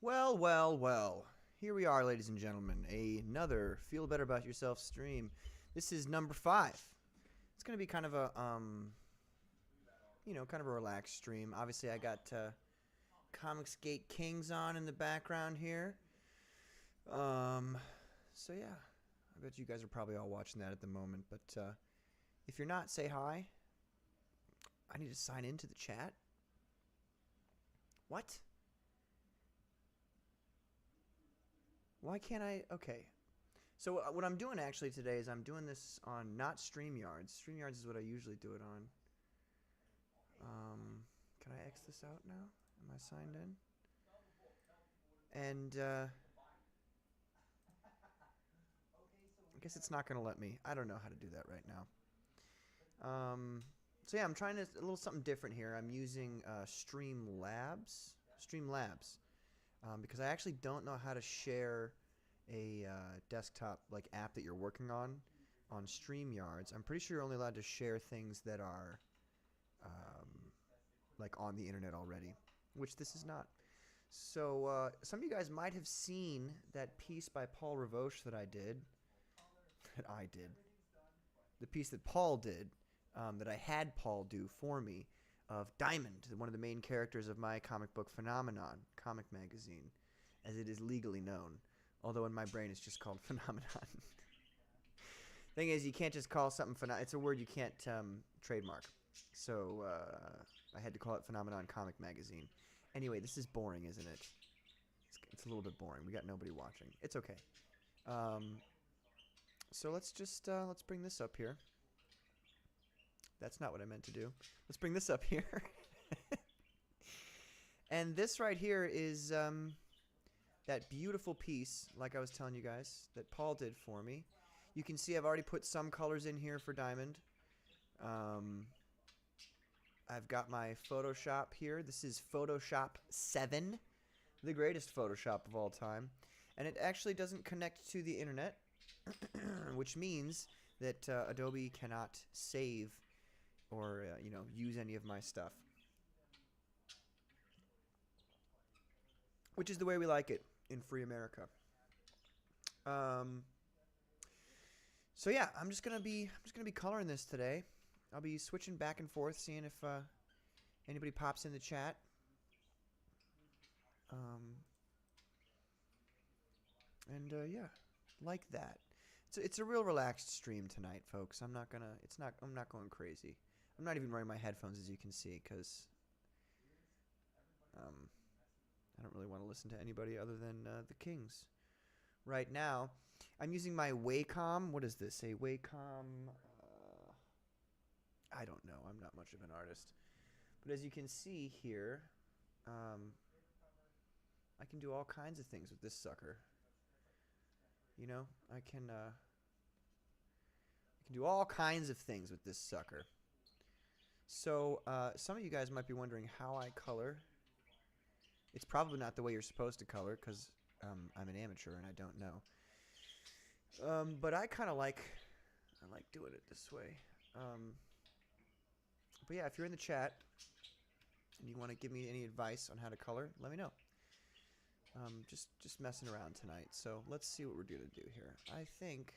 Well, well, well. Here we are, ladies and gentlemen. Another Feel Better About Yourself stream. This is number 5. It's going to be kind of a, kind of a relaxed stream. Obviously, I got Comicsgate Kings on in the background here. So yeah, I bet you guys are probably all watching that at the moment. But if you're not, say hi. I need to sign into the chat. What? Why can't I? Okay. So what I'm doing actually today is I'm doing this on not StreamYards. StreamYards is what I usually do it on. Can I X this out now? Am I signed in? And I guess it's not going to let me. I don't know how to do that right now. So yeah, I'm trying a little something different here. I'm using Streamlabs, because I actually don't know how to share a desktop like app that you're working on StreamYards. I'm pretty sure you're only allowed to share things that are like on the internet already, which this is not. So some of you guys might have seen that piece by Paul Ravoche that I did. The piece that Paul did, that I had Paul do for me, of Diamond, one of the main characters of my comic book Phenomenon comic magazine, as it is legally known. Although in my brain it's just called Phenomenon. Thing is, you can't just call something Phenomenon. It's a word you can't trademark. So I had to call it Phenomenon Comic Magazine. Anyway, this is boring, isn't it? It's a little bit boring. We got nobody watching. It's okay. So let's just let's bring this up here. That's not what I meant to do. Let's bring this up here. And this right here is that beautiful piece, like I was telling you guys, that Paul did for me. You can see I've already put some colors in here for Diamond. I've got my Photoshop here. This is Photoshop 7, the greatest Photoshop of all time. And it actually doesn't connect to the internet, which means that Adobe cannot save or use any of my stuff. Which is the way we like it in free America. So yeah, I'm just gonna be coloring this today. I'll be switching back and forth, seeing if anybody pops in the chat. Yeah, like that. It's a real relaxed stream tonight, folks. I'm not going crazy. I'm not even wearing my headphones, as you can see, because I don't really want to listen to anybody other than the Kings right now. I'm using my Wacom. What is this? A Wacom? I don't know. I'm not much of an artist. But as you can see here, I can do all kinds of things with this sucker. I can do all kinds of things with this sucker. So some of you guys might be wondering how I color. It's probably not the way you're supposed to color, because I'm an amateur and I don't know. But I kind of like doing it this way. But yeah, if you're in the chat and you want to give me any advice on how to color, let me know. Just messing around tonight. So let's see what we're going to do here. I think...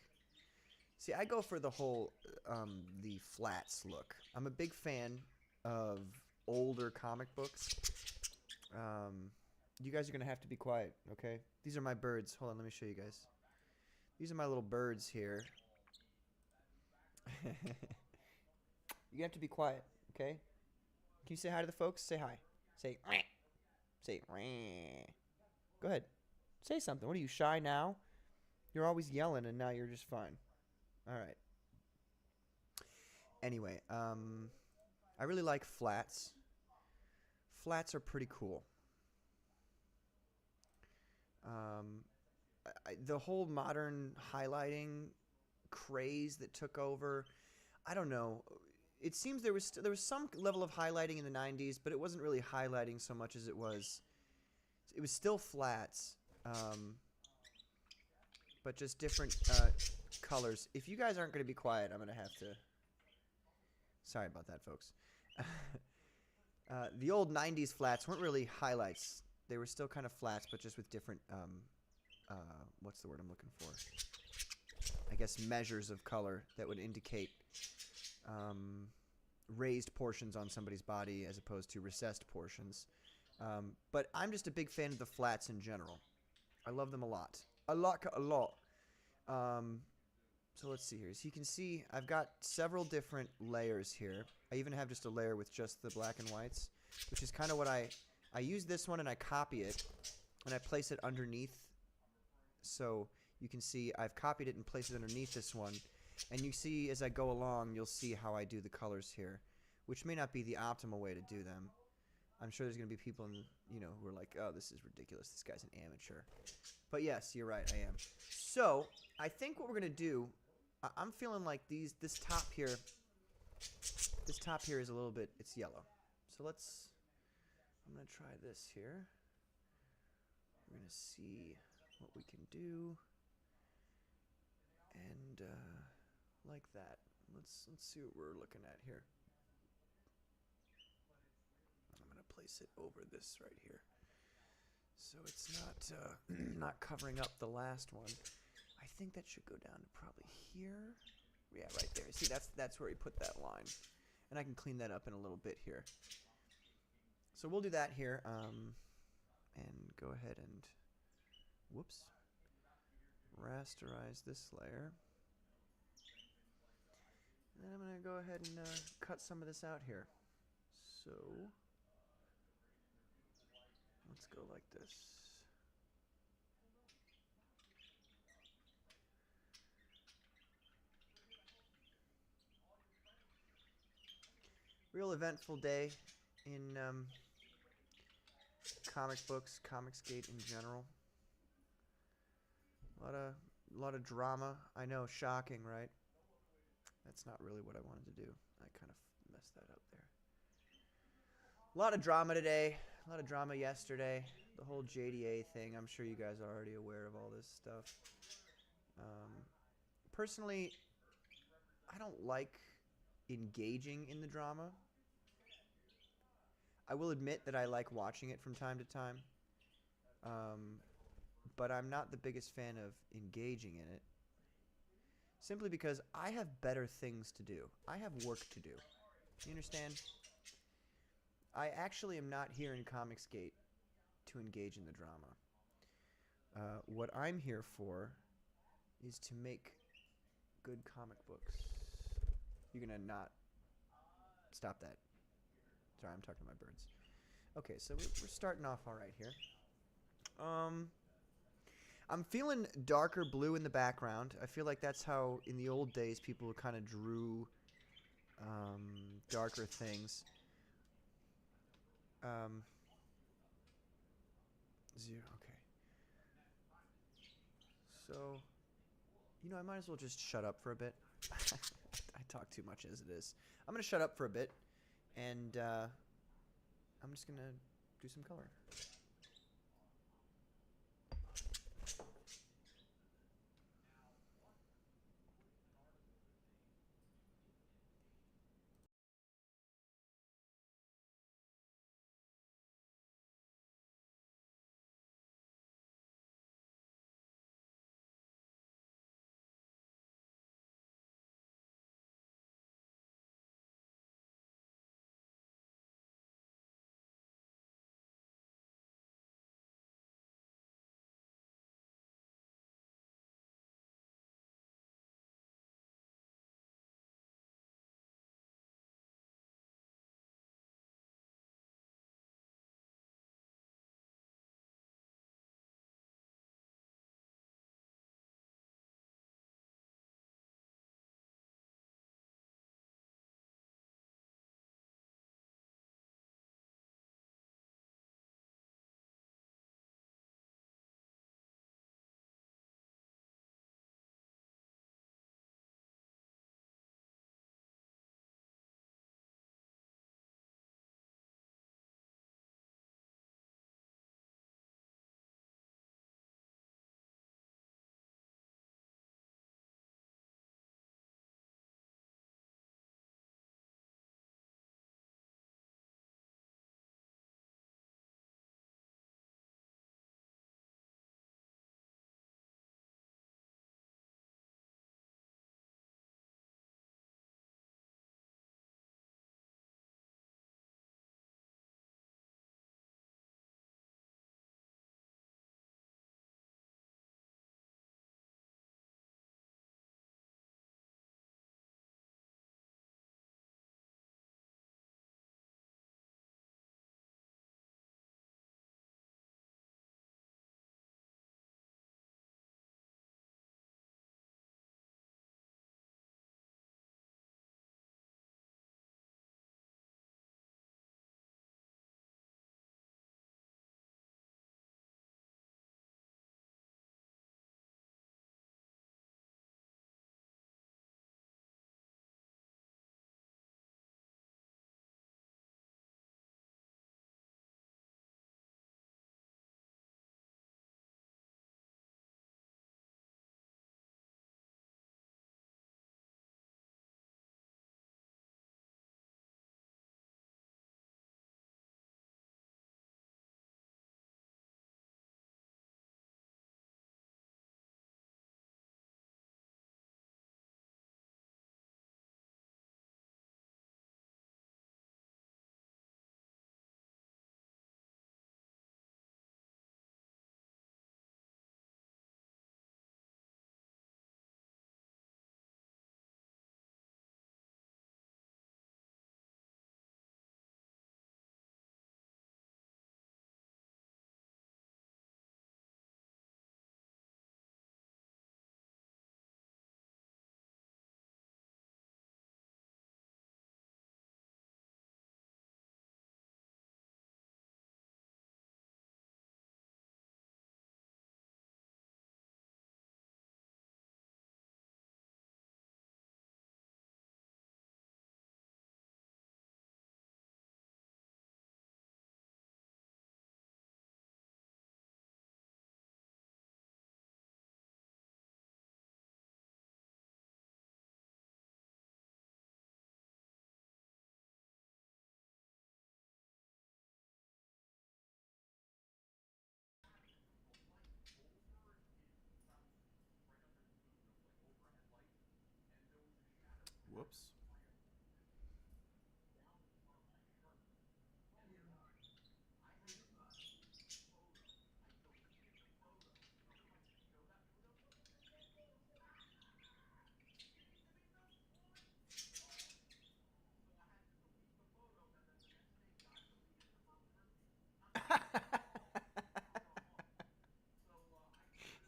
See, I go for the whole, the flats look. I'm a big fan of older comic books. You guys are going to have to be quiet, okay? These are my birds. Hold on, let me show you guys. These are my little birds here. You have to be quiet, okay? Can you say hi to the folks? Say hi. Say, Wah. Say, Wah. Go ahead. Say something. What are you, shy now? You're always yelling, and now you're just fine. All right. Anyway, I really like flats. Flats are pretty cool. The whole modern highlighting craze that took over, I don't know. It seems there was some level of highlighting in the 90s, but it wasn't really highlighting so much as it was still flats, but just different colors. If you guys aren't going to be quiet, I'm going to have to... Sorry about that, folks. The old 90s flats weren't really highlights. They were still kind of flats, but just with different, what's the word I'm looking for? I guess measures of color that would indicate raised portions on somebody's body as opposed to recessed portions. But I'm just a big fan of the flats in general. I love them a lot. I like it a lot. So let's see here. As you can see, I've got several different layers here. I even have just a layer with just the black and whites, which is kind of what I use this one and I copy it and I place it underneath. So you can see I've copied it and placed it underneath this one. And you see as I go along, you'll see how I do the colors here, which may not be the optimal way to do them. I'm sure there's going to be people, who are like, oh, this is ridiculous. This guy's an amateur. But yes, you're right, I am. So I think what we're going to do, I'm feeling like this top here is a little bit, it's yellow. So I'm going to try this here. We're going to see what we can do. And like that. Let's see what we're looking at here. I'm going to place it over this right here. So it's not covering up the last one. I think that should go down to probably here. Yeah, right there. See, that's where he put that line. And I can clean that up in a little bit here. So we'll do that here. And go ahead and, whoops, rasterize this layer. And then I'm going to go ahead and cut some of this out here. So let's go like this. Real eventful day in comic books, Comicsgate in general. A lot of drama. I know, shocking, right? That's not really what I wanted to do. I kind of messed that up there. A lot of drama today. A lot of drama yesterday. The whole JDA thing. I'm sure you guys are already aware of all this stuff. Personally, I don't like engaging in the drama. I will admit that I like watching it from time to time. But I'm not the biggest fan of engaging in it. Simply because I have better things to do. I have work to do. You understand? I actually am not here in Comicsgate to engage in the drama. What I'm here for is to make good comic books. You're gonna not stop that. Sorry, I'm talking to my birds. Okay, so we're starting off all right here. I'm feeling darker blue in the background. I feel like that's how, in the old days, people kind of drew darker things. Zero, okay. So, I might as well just shut up for a bit. I talk too much as it is. I'm going to shut up for a bit, and I'm just going to do some color.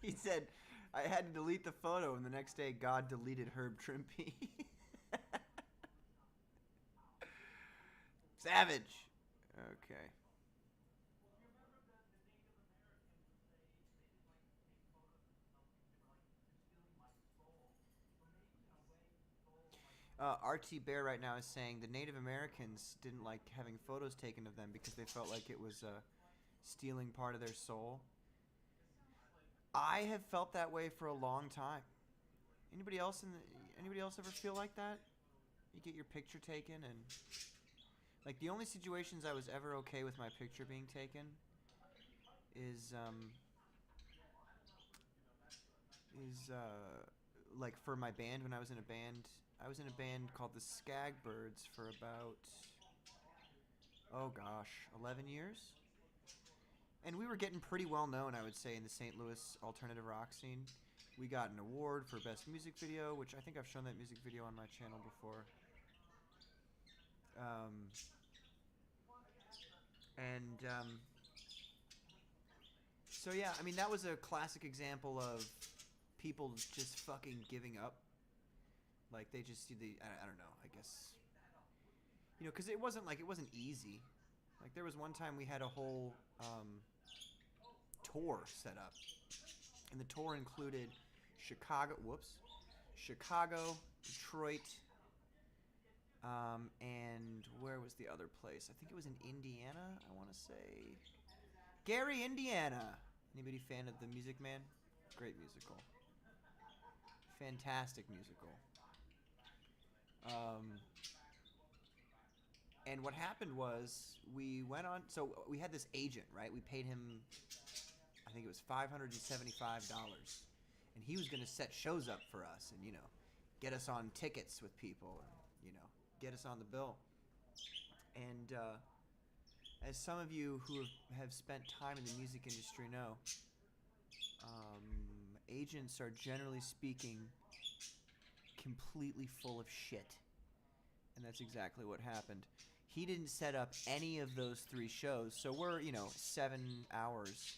He said, I had to delete the photo, and the next day, God deleted Herb Trimpe. Savage. Okay. RT Bear right now is saying the Native Americans didn't like having photos taken of them because they felt like it was stealing part of their soul. I have felt that way for a long time. Anybody else ever feel like that? You get your picture taken and like the only situations I was ever okay with my picture being taken is like for my band when I was in a band. I was in a band called the Skagbirds for about oh gosh, 11 years. And we were getting pretty well known, I would say, in the St. Louis alternative rock scene. We got an award for best music video, which I think I've shown that music video on my channel before. Um, and so yeah, I mean that was a classic example of people just fucking giving up. Like they just see I don't know. I guess because it wasn't easy. Like there was one time we had a whole tour set up, and the tour included Chicago, Detroit, and where was the other place? I think it was in Indiana. I want to say Gary, Indiana. Anybody fan of The Music Man? Great musical. Fantastic musical. And what happened was we went on. So we had this agent, right? We paid him, I think it was $575, and he was going to set shows up for us, and get us on tickets with people, and get us on the bill. And as some of you who have spent time in the music industry know, agents are generally speaking completely full of shit. And that's exactly what happened. He didn't set up any of those 3 shows, so we're 7 hours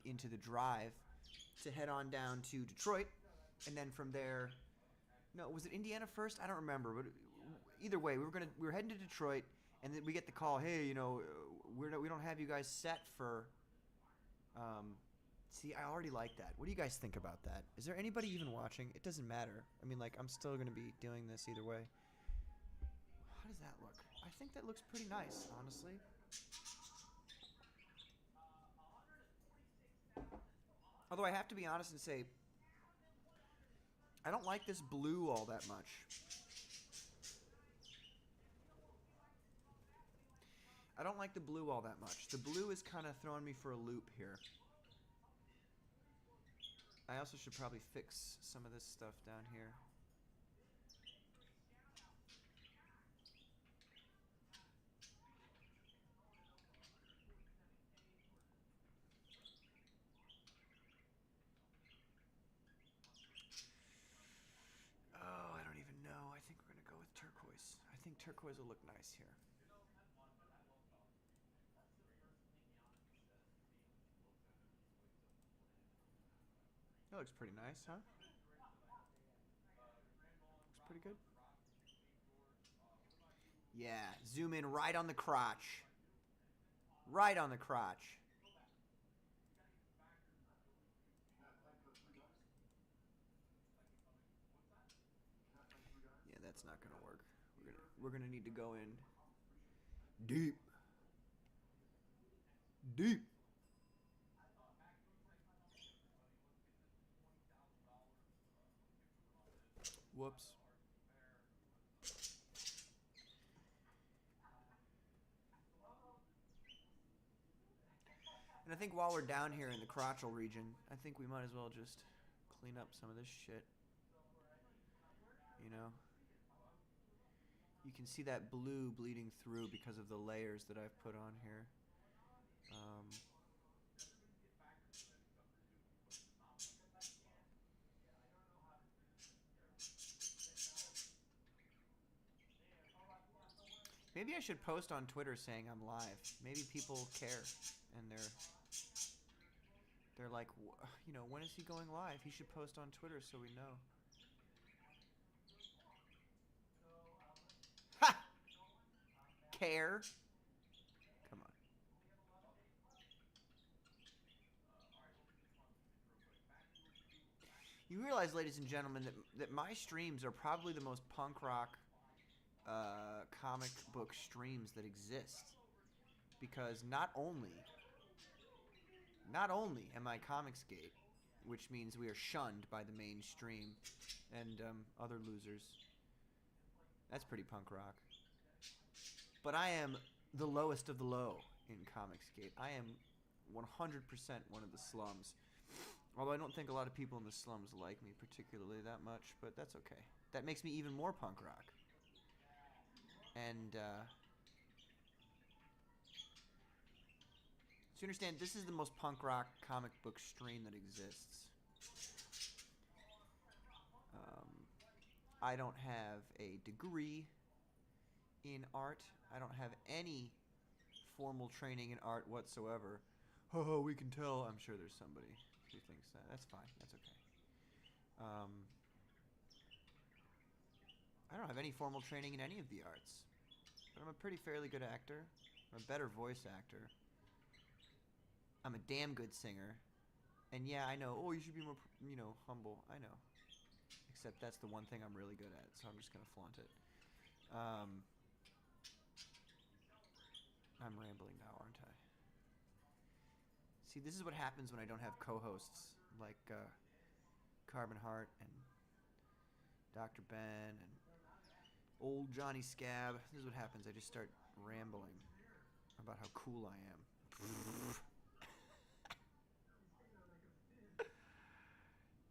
into the drive to head on down to Detroit, and then from there, no, was it Indiana first? I don't remember, but either way, we were heading to Detroit, and then we get the call, hey, we don't have you guys set for. See, I already like that. What do you guys think about that? Is there anybody even watching? It doesn't matter. I mean, like, I'm still going to be doing this either way. How does that look? I think that looks pretty nice, honestly. Although I have to be honest and say, I don't like this blue all that much. I don't like the blue all that much. The blue is kind of throwing me for a loop here. I also should probably fix some of this stuff down here. Oh, I don't even know. I think we're going to go with turquoise. I think turquoise will look nice here. That looks pretty nice, huh? Looks pretty good. Yeah, zoom in right on the crotch. Right on the crotch. Yeah, that's not gonna work. We're gonna need to go in deep. Deep. Whoops. And I think while we're down here in the crotchal region, I think we might as well just clean up some of this shit. You can see that blue bleeding through because of the layers that I've put on here. Maybe I should post on Twitter saying I'm live. Maybe people care and they're They're like, when is he going live? He should post on Twitter so we know. Ha! Care? Come on. You realize, ladies and gentlemen, that my streams are probably the most punk rock comic book streams that exist. Because not only am I Comicsgate, which means we are shunned by the mainstream and other losers. That's pretty punk rock. But I am the lowest of the low in Comicsgate. I am 100% one of the slums. Although I don't think a lot of people in the slums like me particularly that much, but that's okay. That makes me even more punk rock. And, so you understand, this is the most punk rock comic book stream that exists. I don't have a degree in art. I don't have any formal training in art whatsoever. Oh, we can tell. I'm sure there's somebody who thinks that. That's fine. That's okay. I don't have any formal training in any of the arts. But I'm a pretty fairly good actor. I'm a better voice actor. I'm a damn good singer. And yeah, I know, you should be more, humble. I know. Except that's the one thing I'm really good at, so I'm just going to flaunt it. I'm rambling now, aren't I? See, this is what happens when I don't have co-hosts like Carbon Heart and Dr. Ben and old Johnny Scab. This is what happens. I just start rambling about how cool I am.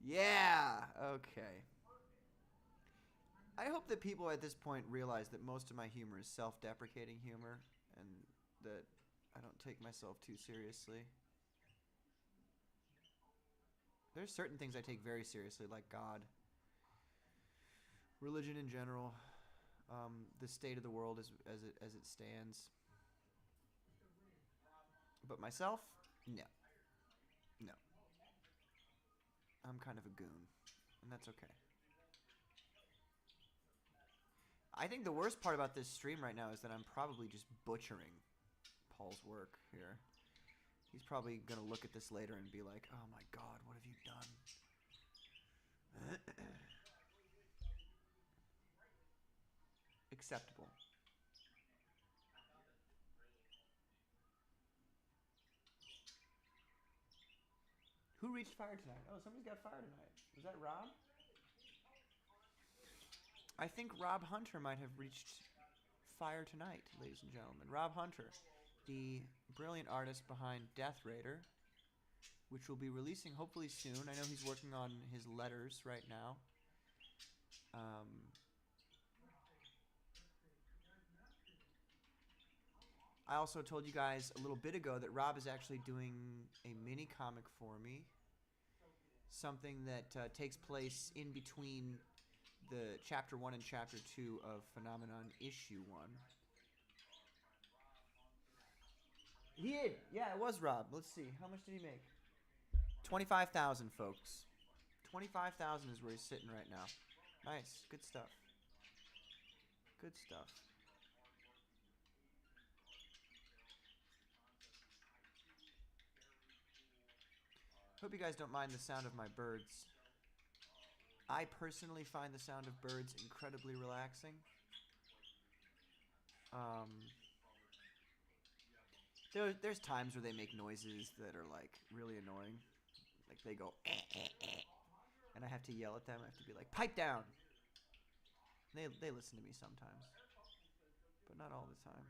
Yeah, okay. I hope that people at this point realize that most of my humor is self-deprecating humor and that I don't take myself too seriously. There's certain things I take very seriously, like God, religion in general, the state of the world as it stands. But myself, no. No. I'm kind of a goon, and that's okay. I think the worst part about this stream right now is that I'm probably just butchering Paul's work here. He's probably going to look at this later and be like, oh my god, what have you done? Acceptable. Who reached fire tonight? Oh, somebody's got fire tonight. Was that Rob? I think Rob Hunter might have reached fire tonight, ladies and gentlemen. Rob Hunter, the brilliant artist behind Death Raider, which will be releasing hopefully soon. I know he's working on his letters right now. I also told you guys a little bit ago that Rob is actually doing a mini comic for me. Something that takes place in between the Chapter 1 and Chapter 2 of Phenomenon Issue 1. He did. Yeah, it was Rob. Let's see. How much did he make? 25,000, folks. 25,000 is where he's sitting right now. Nice. Good stuff. Good stuff. Hope you guys don't mind the sound of my birds. I personally find the sound of birds incredibly relaxing. There's times where they make noises that are like really annoying. Like they go and I have to yell at them. I have to be like, pipe down. They listen to me sometimes, but not all the time.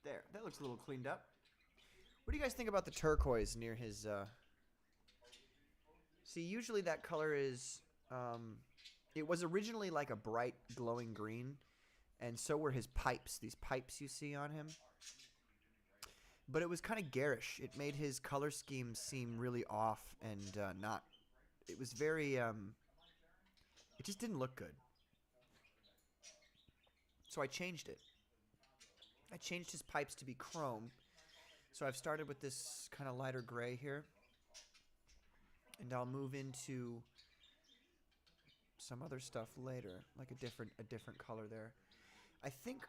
There, that looks a little cleaned up. What do you guys think about the turquoise near his, See, usually that color is, it was originally like a bright glowing green, and so were his pipes. These pipes you see on him. But it was kind of garish. It made his color scheme seem really off and not. It was very. It just didn't look good. So I changed it. I changed his pipes to be chrome. So I've started with this kind of lighter gray here, and I'll move into some other stuff later, like a different color there. I think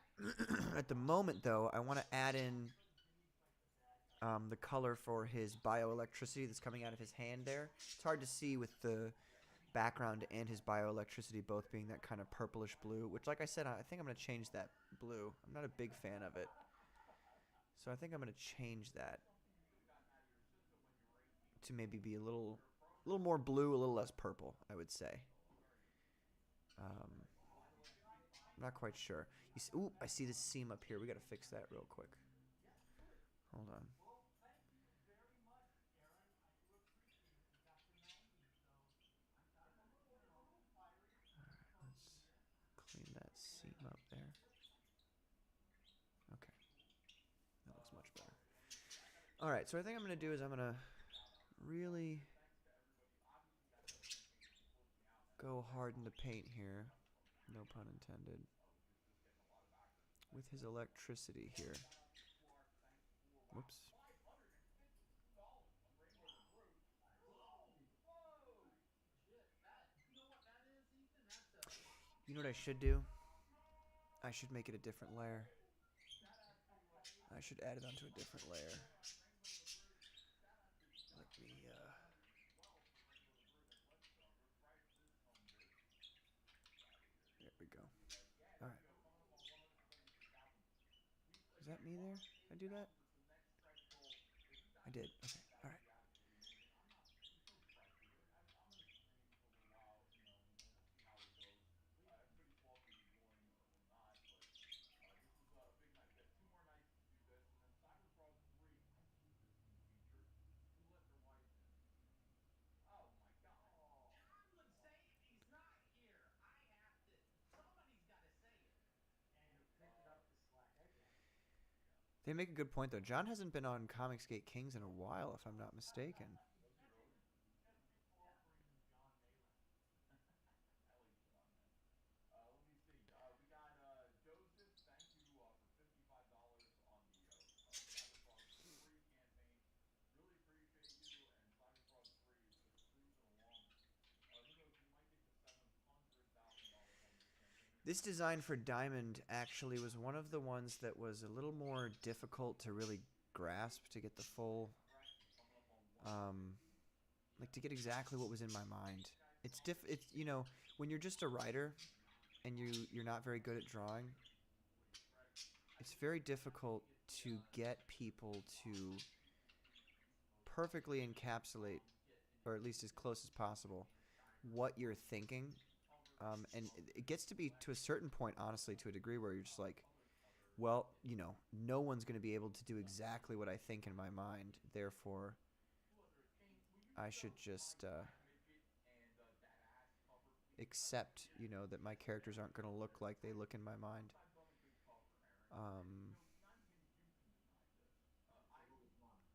at the moment though, I want to add in the color for his bioelectricity that's coming out of his hand there. It's hard to see with the background and his bioelectricity both being that kind of purplish blue, which, like I said, I think I'm going to change that blue. I'm not a big fan of it. So I think I'm going to change that to maybe be a little more blue, a little less purple, I would say. I'm not quite sure. You see, ooh, I see this seam up here. We got to fix that real quick. Hold on. Let's clean that seam up there. Okay, that looks much better. All right, so I think I'm going to do is I'm going to really go hard in the paint here. No pun intended. With his electricity here. Whoops. You know what I should do? I should make it a different layer. I should add it onto a different layer. Let me, there we go. Alright. Is that me there? Did I do that? I did. Okay. Alright. They make a good point, though. John hasn't been on Comicsgate Kings in a while, if I'm not mistaken. This design for Diamond actually was one of the ones that was a little more difficult to really grasp, to get the full, like to get exactly what was in my mind. It's you know, when you're just a writer and you're not very good at drawing, it's very difficult to get people to perfectly encapsulate, or at least as close as possible, what you're thinking. And it gets to be, to a certain point, honestly, to a degree where you're just like, well, you know, no one's going to be able to do exactly what I think in my mind. Therefore, I should just accept, you know, that my characters aren't going to look like they look in my mind. Um,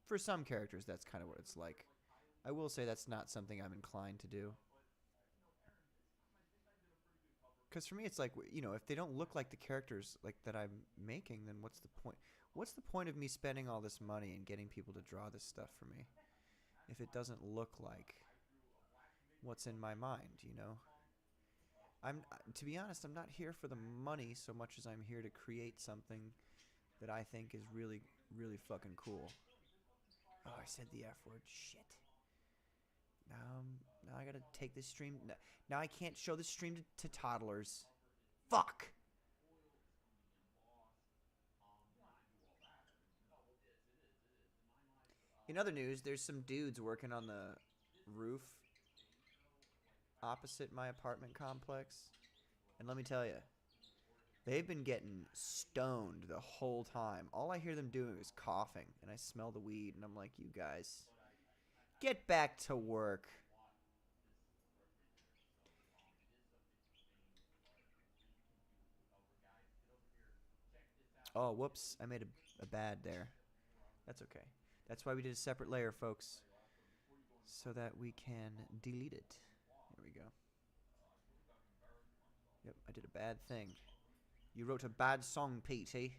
for some characters, that's kind of what it's like. I will say that's not something I'm inclined to do. Because for me, it's like, you know, if they don't look like the characters like that I'm making, then what's the point? What's the point of me spending all this money and getting people to draw this stuff for me if it doesn't look like what's in my mind, you know? To be honest, I'm not here for the money so much as I'm here to create something that I think is really, really fucking cool. Oh, I said the F word. Shit. Now I gotta take this stream. Now I can't show this stream to toddlers. Fuck. In other news, there's some dudes working on the roof opposite my apartment complex. And let me tell you, they've been getting stoned the whole time. All I hear them doing is coughing, and I smell the weed, and I'm like, you guys, get back to work. Oh, whoops. I made a bad there. That's okay. That's why we did a separate layer, folks. So that we can delete it. There we go. Yep, I did a bad thing. You wrote a bad song, PT.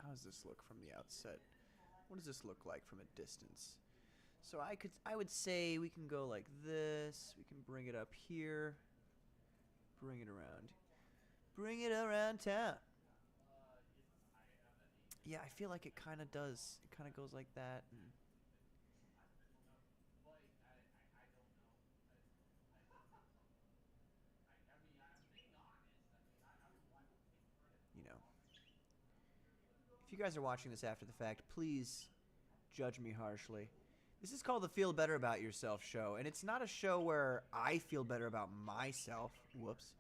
How does this look from the outset? What does this look like from a distance? So I would say we can go like this. We can bring it up here. Bring it around. Bring it around town. Yeah, I feel like it kind of does. It kind of goes like that. And you know, if you guys are watching this after the fact, please judge me harshly. This is called the Feel Better About Yourself show, and it's not a show where I feel better about myself. Whoops.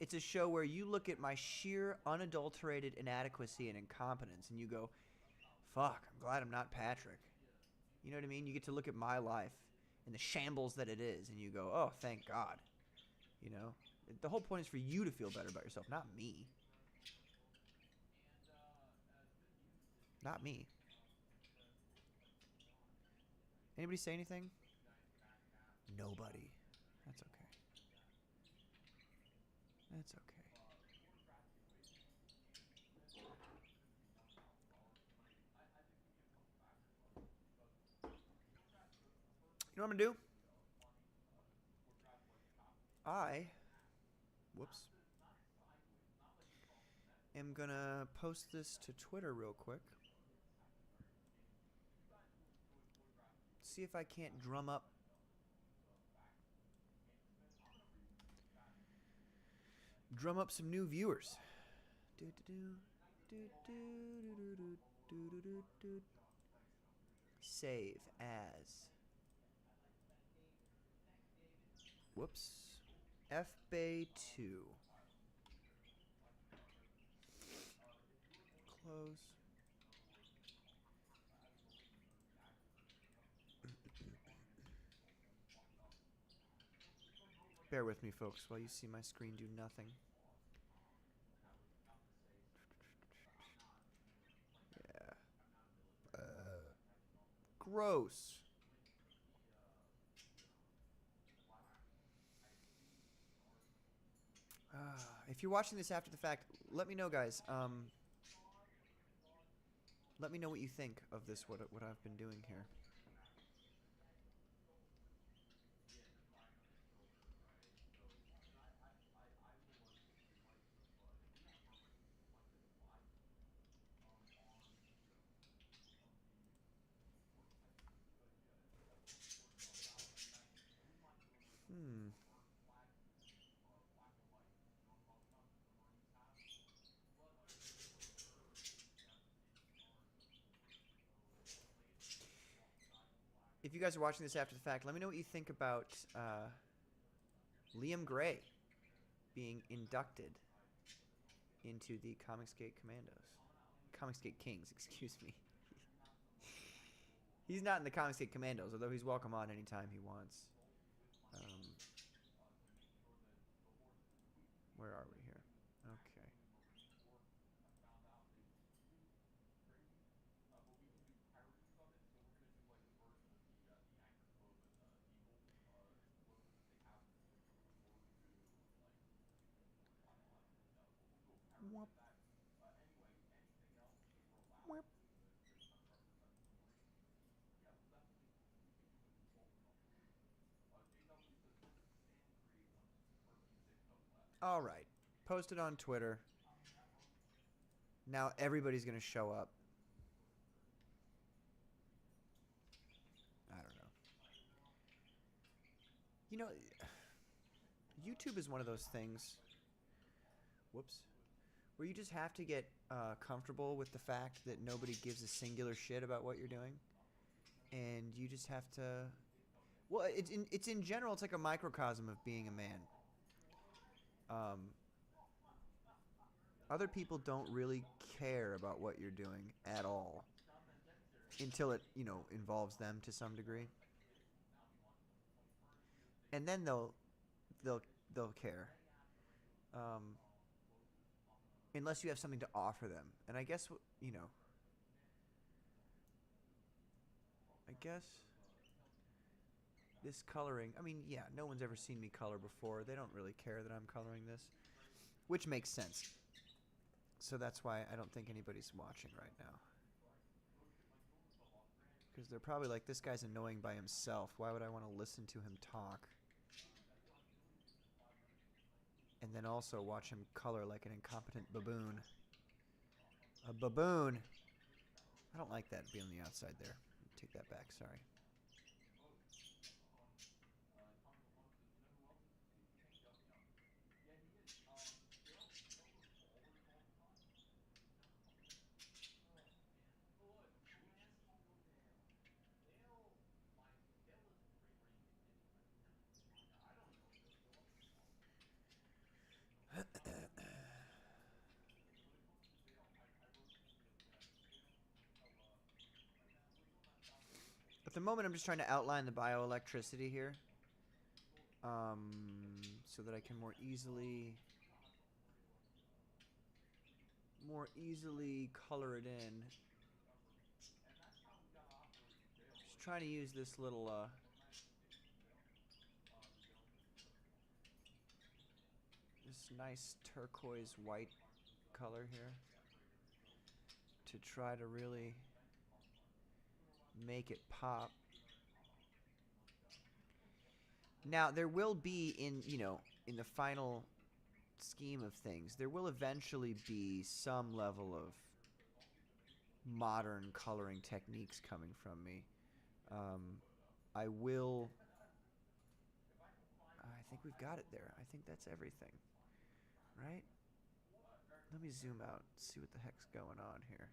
It's a show where you look at my sheer, unadulterated inadequacy and incompetence, and you go, fuck, I'm glad I'm not Patrick. You know what I mean? You get to look at my life and the shambles that it is, and you go, oh, thank God. You know? The whole point is for you to feel better about yourself, not me. Not me. Anybody say anything? Nobody. That's okay. That's okay. You know what I'm going to do? I, whoops, am going to post this to Twitter real quick. See if I can't drum up some new viewers. Save as. Whoops. FBay2. Close. Bear with me, folks, while you see my screen do nothing. Yeah. Gross. If you're watching this after the fact, let me know, guys. Let me know what you think of this, what I've been doing here. Hmm. If you guys are watching this after the fact, let me know what you think about Liam Gray being inducted into the Comicsgate Commandos. Comicsgate Kings, excuse me. He's not in the Comicsgate Commandos, although he's welcome on anytime he wants. Where are we here? Okay. Whoop. Whoop. All right. Post it on Twitter. Now everybody's going to show up. I don't know. You know, YouTube is one of those things. Whoops. Where you just have to get comfortable with the fact that nobody gives a singular shit about what you're doing. And you just have to... Well, it's in general, it's like a microcosm of being a man. Other people don't really care about what you're doing at all until it, involves them to some degree. And then they'll they'll care. Um, unless you have something to offer them. And I guess I guess this coloring, I mean, yeah, no one's ever seen me color before. They don't really care that I'm coloring this, which makes sense. So that's why I don't think anybody's watching right now. Because they're probably like, this guy's annoying by himself. Why would I want to listen to him talk? And then also watch him color like an incompetent baboon. A baboon! I don't like that being on the outside there. Take that back, sorry. At the moment, I'm just trying to outline the bioelectricity here, so that I can more easily color it in. Just trying to use this little this nice turquoise white color here to try to really make it pop. Now, there will be in the final scheme of things, there will eventually be some level of modern coloring techniques coming from me. I think we've got it there. I think that's everything. Right? Let me zoom out, see what the heck's going on here.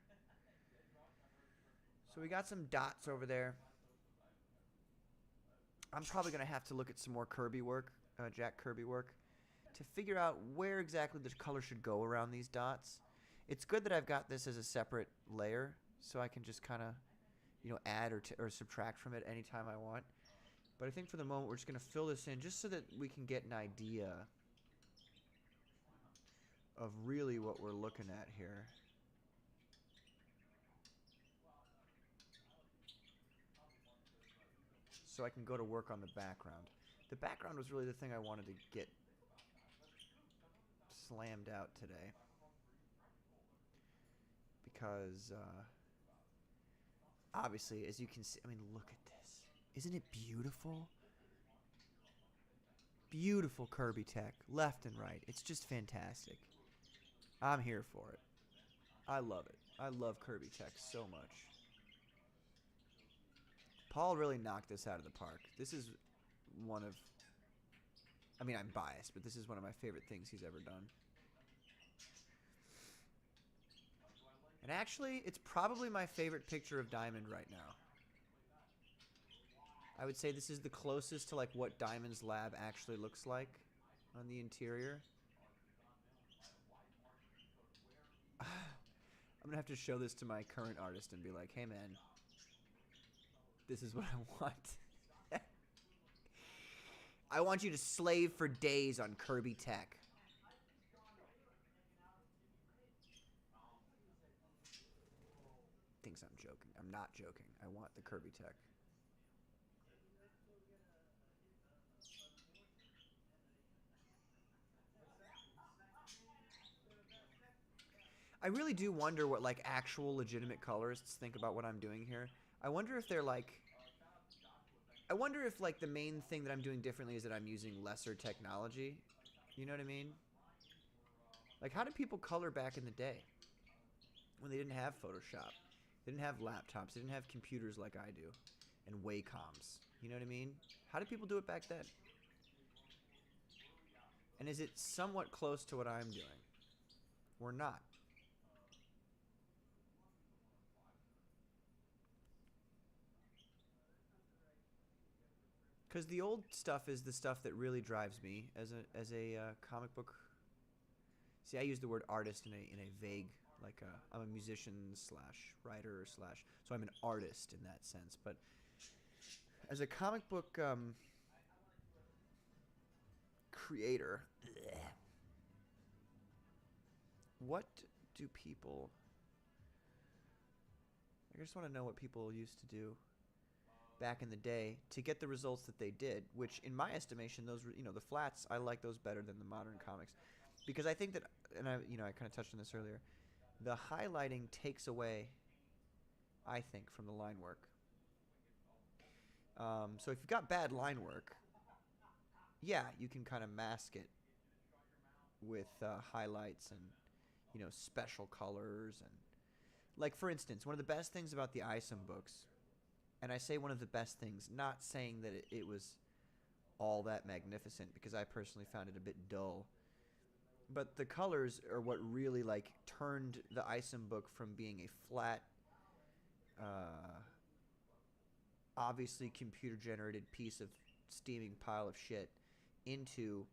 So we got some dots over there. I'm probably going to have to look at some more Kirby work, Jack Kirby work, to figure out where exactly the color should go around these dots. It's good that I've got this as a separate layer, so I can just kind of, add or subtract from it anytime I want. But I think for the moment we're just going to fill this in just so that we can get an idea of really what we're looking at here. So I can go to work on the background. The background was really the thing I wanted to get slammed out today. Because, obviously, as you can see, I mean, look at this. Isn't it beautiful? Beautiful Kirby tech, left and right. It's just fantastic. I'm here for it. I love it. I love Kirby tech so much. Paul really knocked this out of the park. This is one of... I mean, I'm biased, but this is one of my favorite things he's ever done. And actually, it's probably my favorite picture of Diamond right now. I would say this is the closest to like what Diamond's lab actually looks like on the interior. I'm going to have to show this to my current artist and be like, hey man, this is what I want. I want you to slave for days on Kirby tech. Thinks I'm joking. I'm not joking. I want the Kirby tech. I really do wonder what like actual legitimate colorists think about what I'm doing here. I wonder if they're like... I wonder if like the main thing that I'm doing differently is that I'm using lesser technology. You know what I mean? Like, how did people color back in the day? When they didn't have Photoshop. They didn't have laptops. They didn't have computers like I do. And Wacom's. You know what I mean? How did people do it back then? And is it somewhat close to what I'm doing? Or not? Because the old stuff is the stuff that really drives me as a comic book See, I use the word artist in a vague, like I'm a musician slash writer slash, so I'm an artist in that sense. But as a comic book creator, what do people? I just want to know what people used to do back in the day to get the results that they did. Which, in my estimation, those the flats, I like those better than the modern comics, because I think that, and I kind of touched on this earlier. The highlighting takes away, I think, from the line work. So if you've got bad line work, yeah, you can kind of mask it with highlights and special colors and, like, for instance, one of the best things about the Isom books, and I say one of the best things, not saying that it was all that magnificent, because I personally found it a bit dull, but the colors are what really, like, turned the Isom book from being a flat, uh, obviously computer generated piece of steaming pile of shit into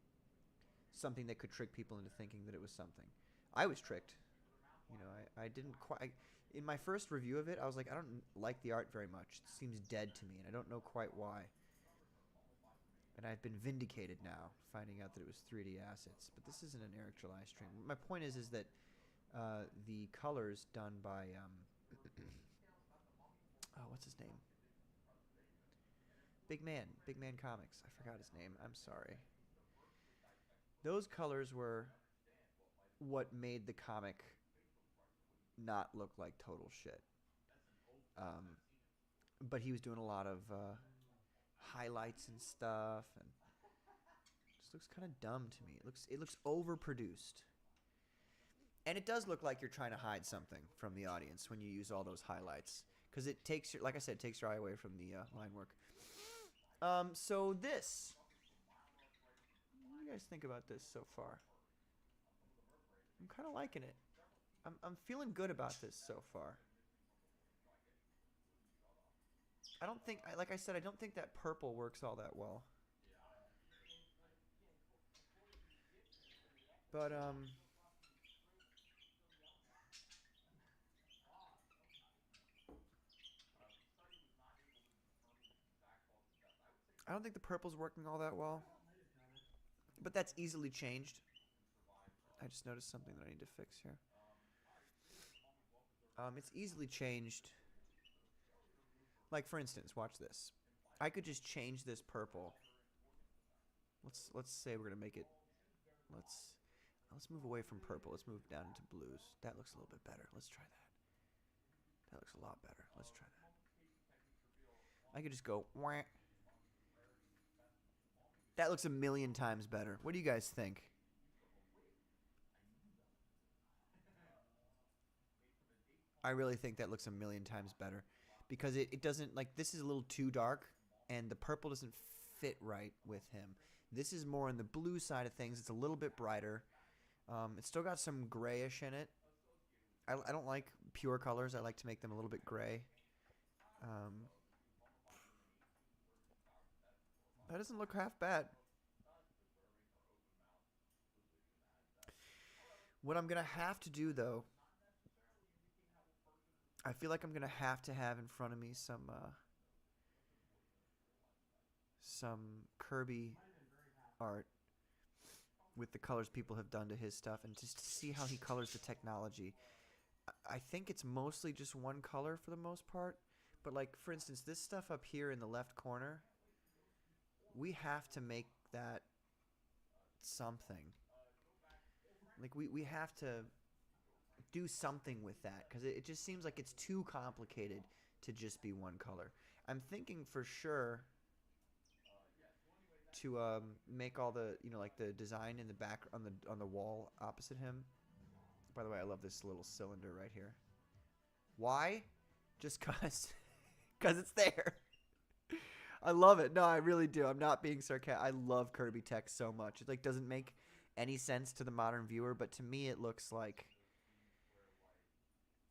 something that could trick people into thinking that it was something. I was tricked. I didn't quite. In my first review of it, I was like, I don't like the art very much. It seems dead to me, and I don't know quite why. And I've been vindicated now, finding out that it was 3D assets. But this isn't an Eric July stream. My point is that the colors done by oh, what's his name? Big Man Comics. I forgot his name. I'm sorry. Those colors were what made the comic not look like total shit. Um, but he was doing a lot of highlights and stuff, and it just looks kind of dumb to me. It looks overproduced, and it does look like you're trying to hide something from the audience when you use all those highlights, because it takes your, like I said, it takes your eye away from the line work. So this, what do you guys think about this so far? I'm kind of liking it. I'm feeling good about this so far. I don't think, like I said, I don't think that purple works all that well. But I don't think the purple's working all that well. But that's easily changed. I just noticed something that I need to fix here. It's easily changed. Like, for instance, watch this. I could just change this purple. Let's say we're gonna make it. Let's move away from purple. Let's move down into blues. That looks a little bit better. Let's try that. That looks a lot better. Let's try that. I could just go. Wah. That looks a million times better. What do you guys think? I really think that looks a million times better, because it doesn't, like, this is a little too dark, and the purple doesn't fit right with him. This is more on the blue side of things. It's a little bit brighter. It's still got some grayish in it. I don't like pure colors. I like to make them a little bit gray. Um, that doesn't look half bad. What I'm going to have to do, though, I feel like I'm going to have in front of me some Kirby art with the colors people have done to his stuff, and just to see how he colors the technology. I think it's mostly just one color for the most part, but, like, for instance, this stuff up here in the left corner, we have to make that something. Like, we have to do something with that, because it just seems like it's too complicated to just be one color. I'm thinking for sure to make all the, like, the design in the back on the wall opposite him. By the way, I love this little cylinder right here. Why? Just cause it's there. I love it. No, I really do. I'm not being sarcastic. I love Kirby tech so much. It, like, doesn't make any sense to the modern viewer, but to me it looks like,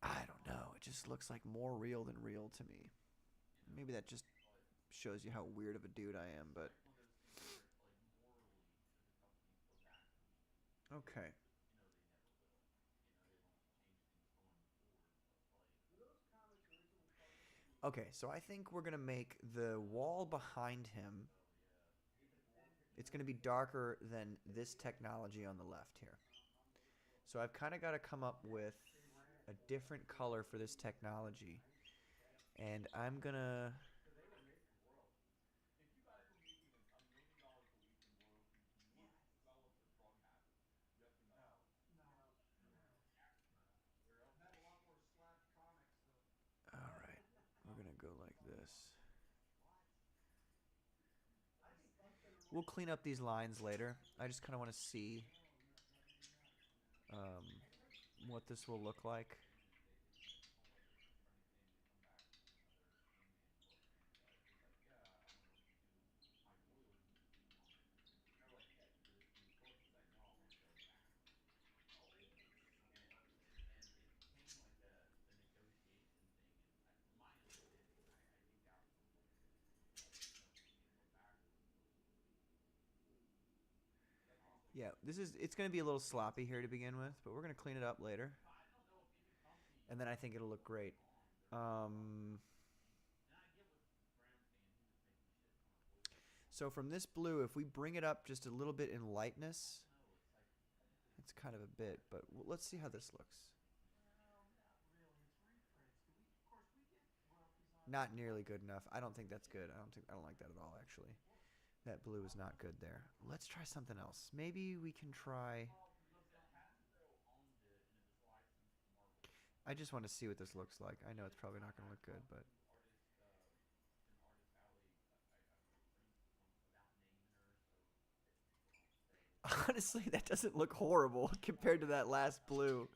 I don't know, it just looks like more real than real to me. Maybe that just shows you how weird of a dude I am, but okay. Okay, so I think we're gonna make the wall behind him. It's gonna be darker than this technology on the left here. So I've kind of got to come up with a different color for this technology. And I'm gonna... Alright, we're gonna go like this. We'll clean up these lines later. I just kind of want to see what this will look like. Yeah, it's going to be a little sloppy here to begin with, but we're going to clean it up later. And then I think it'll look great. So from this blue, if we bring it up just a little bit in lightness, it's kind of a bit, but let's see how this looks. Not nearly good enough. I don't think that's good. I don't like that at all, actually. That blue is not good there. Let's try something else. Maybe we can try... I just want to see what this looks like. I know it's probably not going to look good, but... Honestly, that doesn't look horrible compared to that last blue.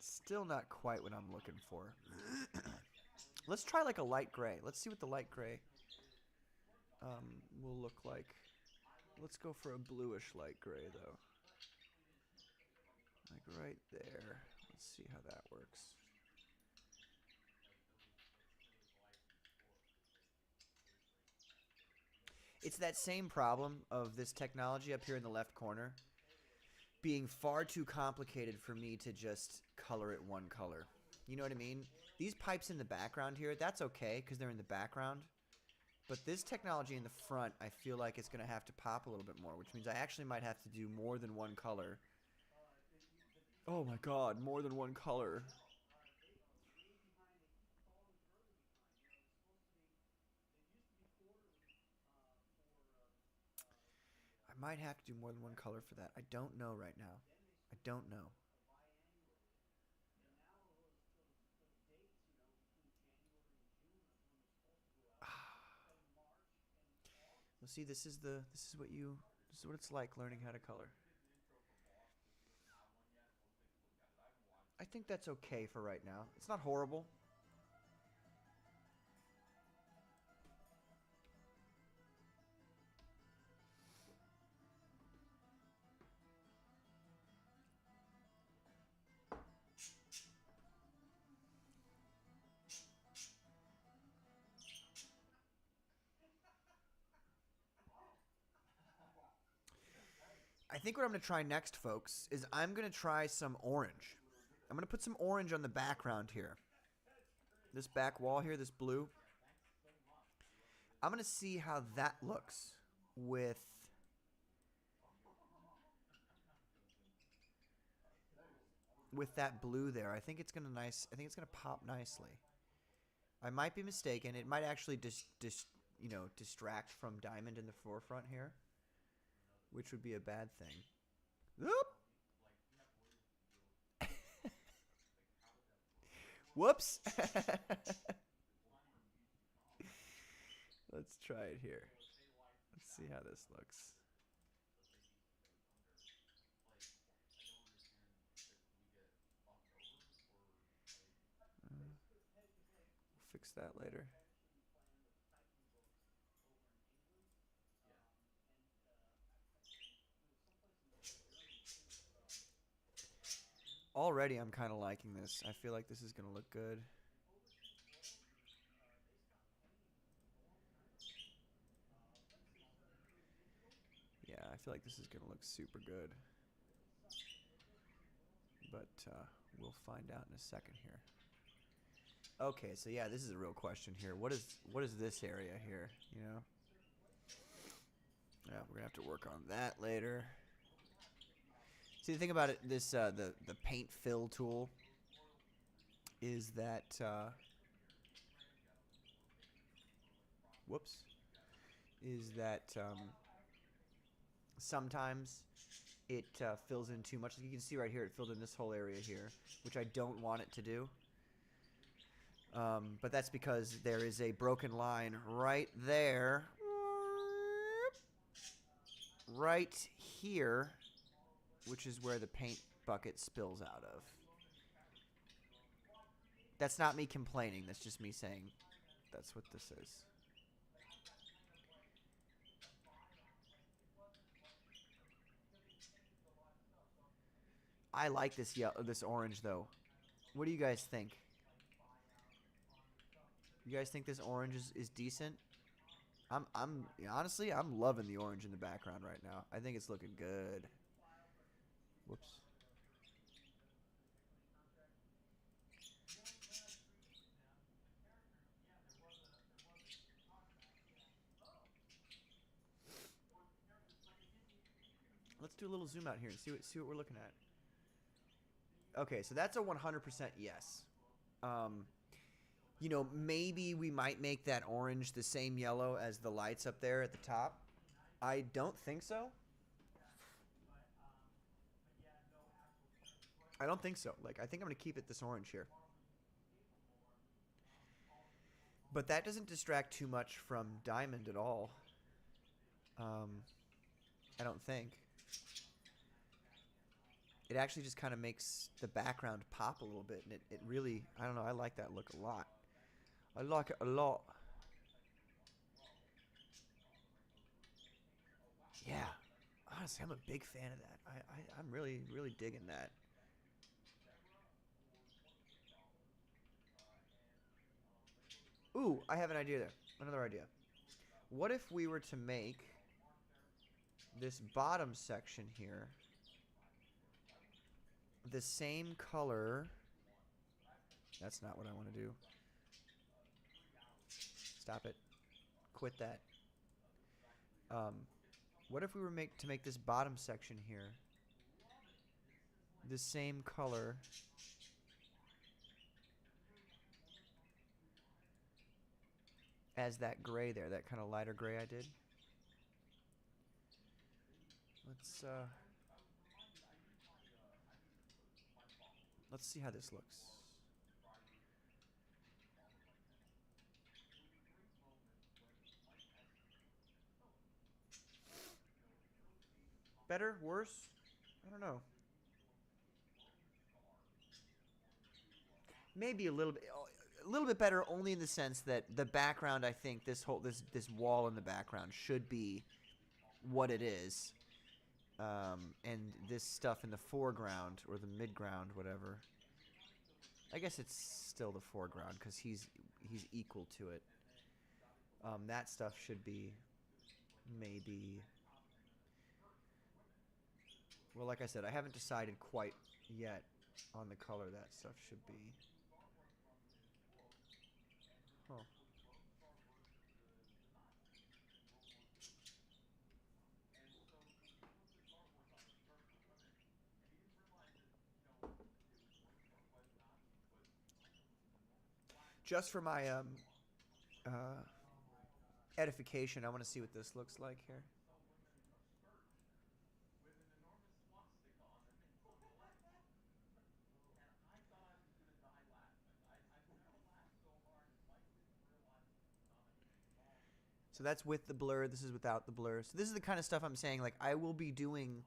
Still not quite what I'm looking for. Let's try like a light gray. Let's see what the light gray will look like. Let's go for a bluish light gray, though. Like right there. Let's see how that works. It's that same problem of this technology up here in the left corner being far too complicated for me to just color it one color. You know what I mean? These pipes in the background here, that's okay because they're in the background. But this technology in the front, I feel like it's going to have to pop a little bit more, which means I actually might have to do more than one color. Oh my god, more than one color. I might have to do more than one color for that. I don't know right now. I don't know. Well, see, this is what it's like learning how to color. I think that's okay for right now. It's not horrible. I think what I'm going to try next, folks, is I'm going to try some orange. I'm going to put some orange on the background here. This back wall here, this blue. I'm going to see how that looks with that blue there. I think it's going to pop nicely. I might be mistaken. It might actually distract from diamond in the forefront here, which would be a bad thing. Oop! Whoops! Let's try it here. Let's see how this looks. We'll fix that later. Already I'm kind of liking this. I feel like this is going to look good. Yeah, I feel like this is going to look super good. but we'll find out in a second here. Okay, so yeah, this is a real question here. What is this area here? You know, yeah, we're gonna have to work on that later. See, the thing about it, this the paint fill tool is that whoops, is that sometimes it fills in too much. You can see right here, it filled in this whole area here, which I don't want it to do. But that's because there is a broken line right there, right here, which is where the paint bucket spills out of. That's not me complaining. That's just me saying that's what this is. I like this this orange though. What do you guys think? You guys think this orange is decent? I'm honestly, I'm loving the orange in the background right now. I think it's looking good. Whoops. Let's do a little zoom out here and see what we're looking at. Okay, so that's a 100% yes. You know, maybe we might make that orange the same yellow as the lights up there at the top. I don't think so. I don't think so. Like, I think I'm going to keep it this orange here. But that doesn't distract too much from diamond at all. I don't think. It actually just kind of makes the background pop a little bit. And it really, I don't know, I like that look a lot. I like it a lot. Yeah. Honestly, I'm a big fan of that. I'm really, really digging that. Ooh, I have an idea there. Another idea. What if we were to make this bottom section here the same color? That's not what I want to do. Stop it. Quit that. What if we were to make this bottom section here the same color as that gray there, that kind of lighter gray I did? Let's see how this looks. Better? Worse? I don't know. Maybe a little bit better, only in the sense that the background, I think this wall in the background should be what it is, and this stuff in the foreground or the midground, whatever. I guess it's still the foreground because he's equal to it. That stuff should be maybe. Well, like I said, I haven't decided quite yet on the color that stuff should be. Huh. Just for my uh, edification, I want to see what this looks like here. So that's with the blur. This is without the blur. So this is the kind of stuff I'm saying. Like, I will be doing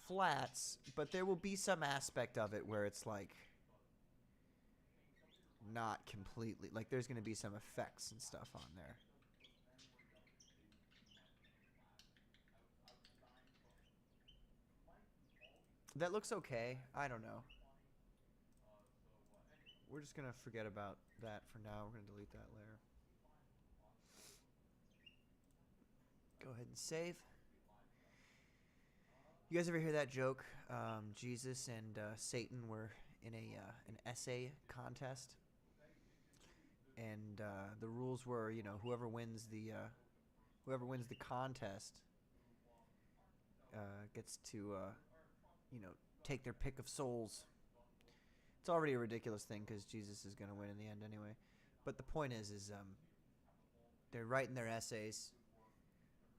flats, but there will be some aspect of it where it's like not completely. Like, there's going to be some effects and stuff on there. That looks okay. I don't know. We're just going to forget about that for now. We're going to delete that layer. Go ahead and save. You guys ever hear that joke? Jesus and Satan were in an essay contest, and the rules were, whoever wins the contest gets to, take their pick of souls. It's already a ridiculous thing because Jesus is gonna win in the end anyway. But the point is they're writing their essays.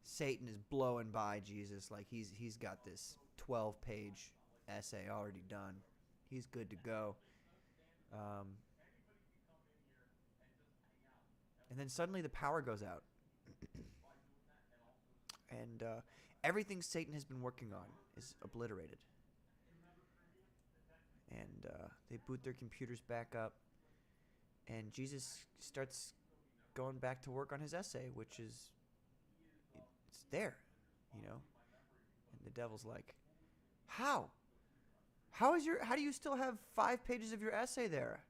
Satan is blowing by Jesus like he's got this 12-page essay already done. He's good to go. Um, and then suddenly the power goes out, and everything Satan has been working on is obliterated. And they boot their computers back up, and Jesus starts going back to work on his essay, which is it's there, you know. And the devil's like, "How? How do you still have 5 pages of your essay there?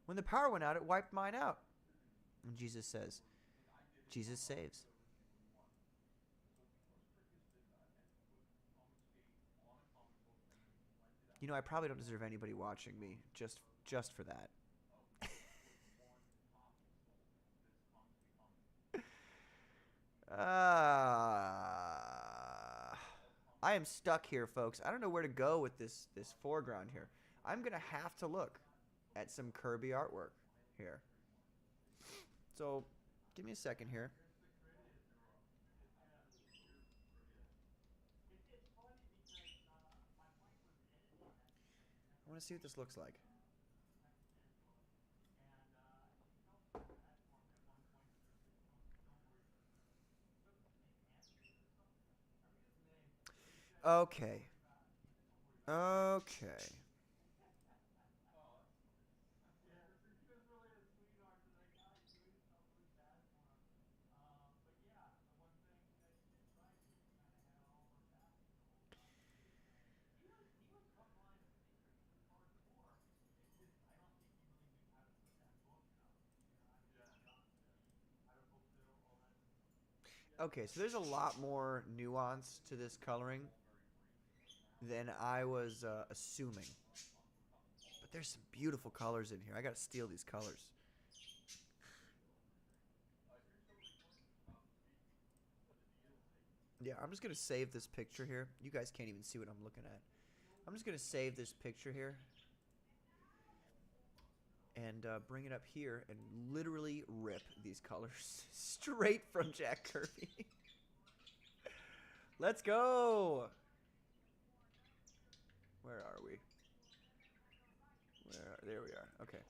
When the power went out, it wiped mine out." And Jesus says, "Jesus saves." You know, I probably don't deserve anybody watching me just for that. I am stuck here, folks. I don't know where to go with this foreground here. I'm gonna have to look at some Kirby artwork here. So, give me a second here. I want to see what this looks like. Okay. Okay. Okay, so there's a lot more nuance to this coloring than I was assuming. But there's some beautiful colors in here. I gotta steal these colors. Yeah, I'm just gonna save this picture here. You guys can't even see what I'm looking at. I'm just gonna save this picture here and bring it up here and literally rip these colors straight from Jack Kirby. Let's go! Where are we? There we are. Okay.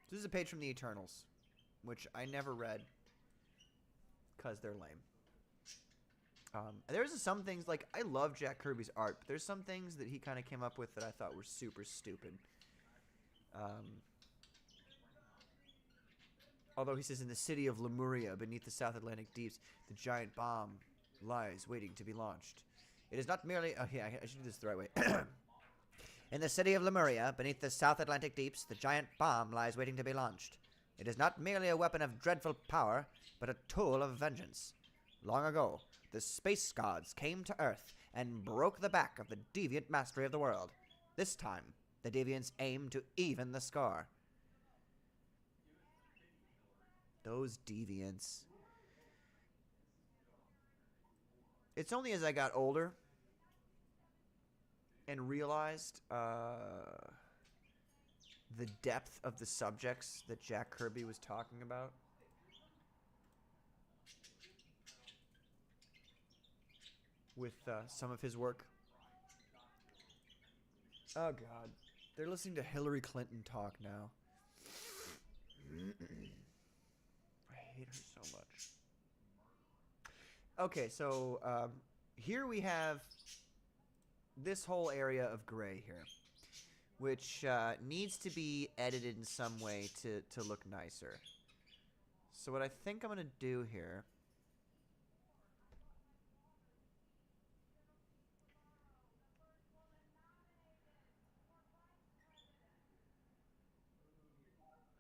This is a page from the Eternals, which I never read because they're lame. There's some things, like, I love Jack Kirby's art, but there's some things that he kind of came up with that I thought were super stupid. Although he says, in the city of Lemuria, beneath the South Atlantic deeps, the giant bomb lies waiting to be launched. It is not merely... Oh, yeah, I should do this the right way. In the city of Lemuria, beneath the South Atlantic deeps, the giant bomb lies waiting to be launched. It is not merely a weapon of dreadful power, but a tool of vengeance. Long ago, the space gods came to Earth and broke the back of the deviant mastery of the world. This time, the deviants aim to even the score. Those deviants. It's only as I got older and realized the depth of the subjects that Jack Kirby was talking about. With some of his work. Oh, God. They're listening to Hillary Clinton talk now. I hate her so much. Okay, so here we have this whole area of gray here, which needs to be edited in some way to look nicer. So what I think I'm going to do here...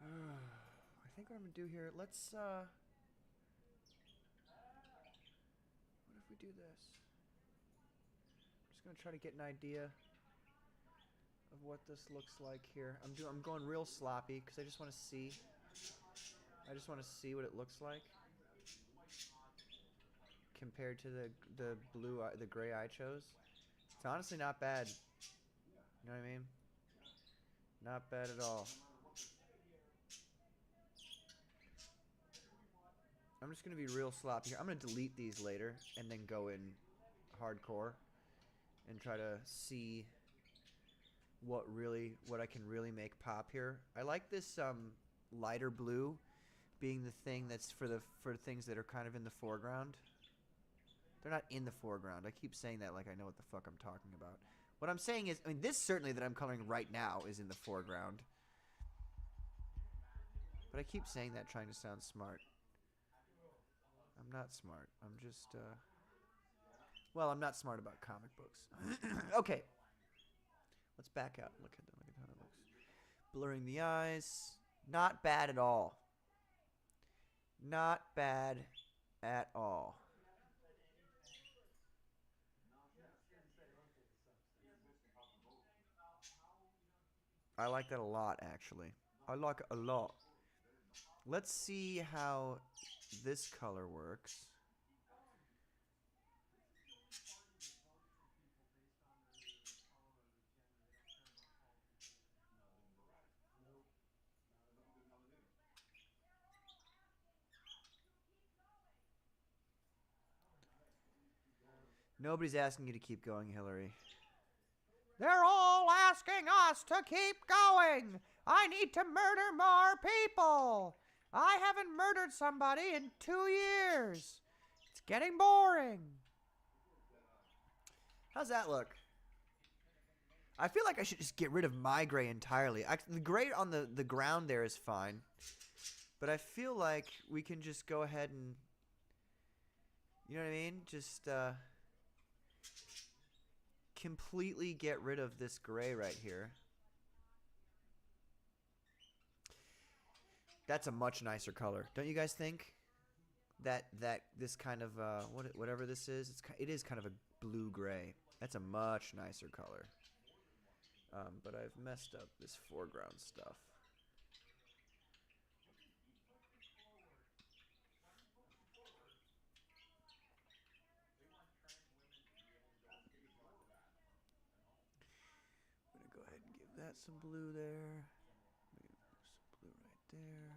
I think what I'm going to do here... Let's... What if we do this? just gonna try to get an idea of what this looks like here. I'm going real sloppy because I just want to see. I just want to see what it looks like compared to the gray I chose. It's honestly not bad. You know what I mean? Not bad at all. I'm just gonna be real sloppy here. I'm gonna delete these later and then go in hardcore and try to see what I can really make pop here. I like this lighter blue being the thing that's for things that are kind of in the foreground. They're not in the foreground. I keep saying that like I know what the fuck I'm talking about. What I'm saying is, I mean, this certainly that I'm coloring right now is in the foreground. But I keep saying that trying to sound smart. I'm not smart. I'm just, well, I'm not smart about comic books. Okay. Let's back out. Look at how it looks. Blurring the eyes. Not bad at all. Not bad at all. I like that a lot, actually. I like it a lot. Let's see how this color works. Nobody's asking you to keep going, Hillary. They're all asking us to keep going. I need to murder more people. I haven't murdered somebody in 2 years. It's getting boring. How's that look? I feel like I should just get rid of my gray entirely. The gray on the ground there is fine. But I feel like we can just go ahead and, you know what I mean? Just completely get rid of this gray right here. That's a much nicer color. Don't you guys think? That this kind of, whatever this is, it is kind of a blue-gray. That's a much nicer color. But I've messed up this foreground stuff. I'm going to go ahead and give that some blue there. Some blue right there.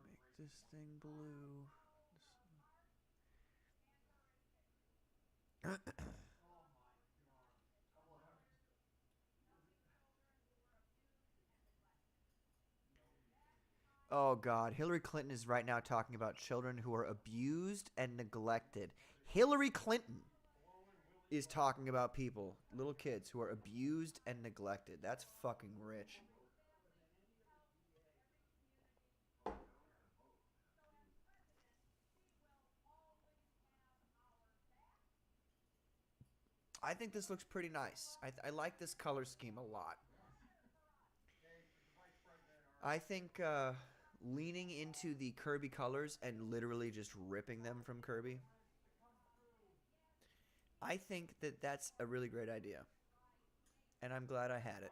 Make this thing blue. Oh, God. Hillary Clinton is right now talking about children who are abused and neglected. Hillary Clinton is talking about people, little kids, who are abused and neglected. That's fucking rich. I think this looks pretty nice. I like this color scheme a lot. I think leaning into the Kirby colors and literally just ripping them from Kirby, I think that that's a really great idea. And I'm glad I had it.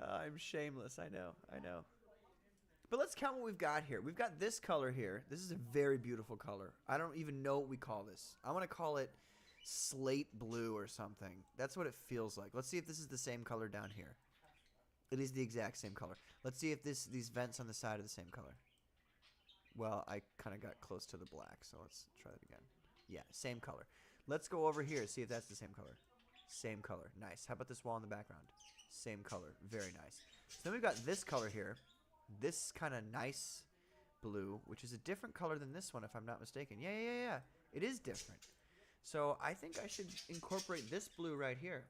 I'm shameless, I know. But let's count what we've got here. We've got this color here. This is a very beautiful color. I don't even know what we call this. I want to call it slate blue or something. That's what it feels like. Let's see if this is the same color down here. It is the exact same color. Let's see if these vents on the side are the same color. Well, I kind of got close to the black, so let's try that again. Yeah, same color. Let's go over here, see if that's the same color. Same color. Nice. How about this wall in the background? Same color. Very nice. So then we've got this color here. This kind of nice blue, which is a different color than this one, if I'm not mistaken. Yeah. It is different. So I think I should incorporate this blue right here.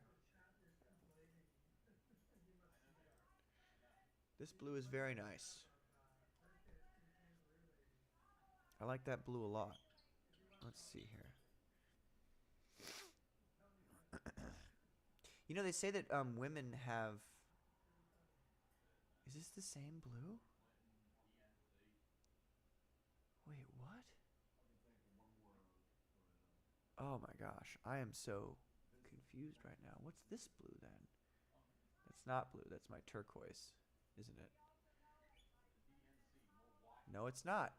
This blue is very nice. I like that blue a lot. Let's see here. You know, they say that women have... Is this the same blue? Oh my gosh, I am so confused right now. What's this blue then? That's not blue. That's my turquoise, isn't it? No, it's not.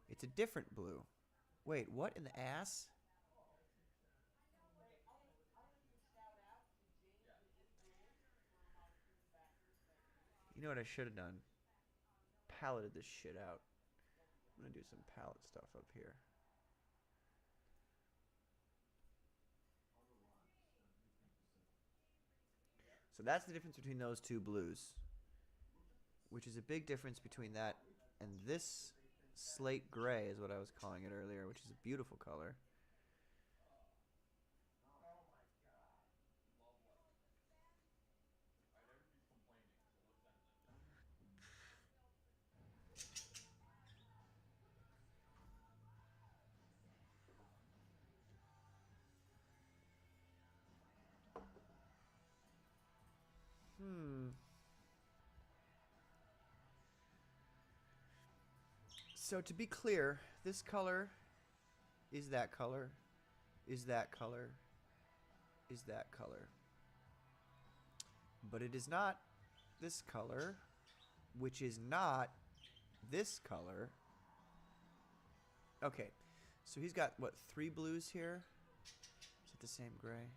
It's a different blue. Wait, what in the ass? You know what I should have done? Paletted this shit out. I'm gonna do some palette stuff up here. So that's the difference between those two blues, which is a big difference between that and this slate gray is what I was calling it earlier, which is a beautiful color. Hmm. So to be clear, this color is that color, is that color, is that color. But it is not this color, which is not this color. Okay, so he's got, what, 3 blues here? Is it the same gray?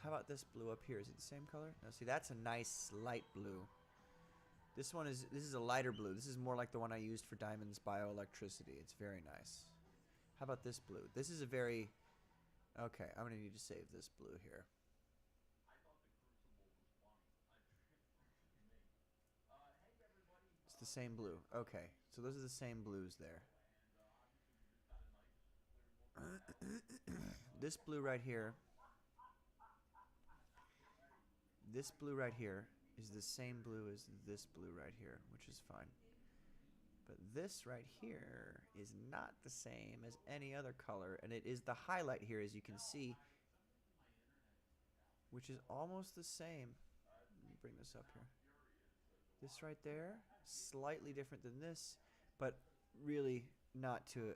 How about this blue up here? Is it the same color? No, see, that's a nice light blue. This is a lighter blue. This is more like the one I used for Diamond's bioelectricity. It's very nice. How about this blue? This is a very... Okay, I'm going to need to save this blue here. It's the same blue. Okay, so those are the same blues there. This blue right here, this blue right here is the same blue as this blue right here, which is fine. But this right here is not the same as any other color, and it is the highlight here, as you can see, which is almost the same. Let me bring this up here. This right there, slightly different than this, but really not to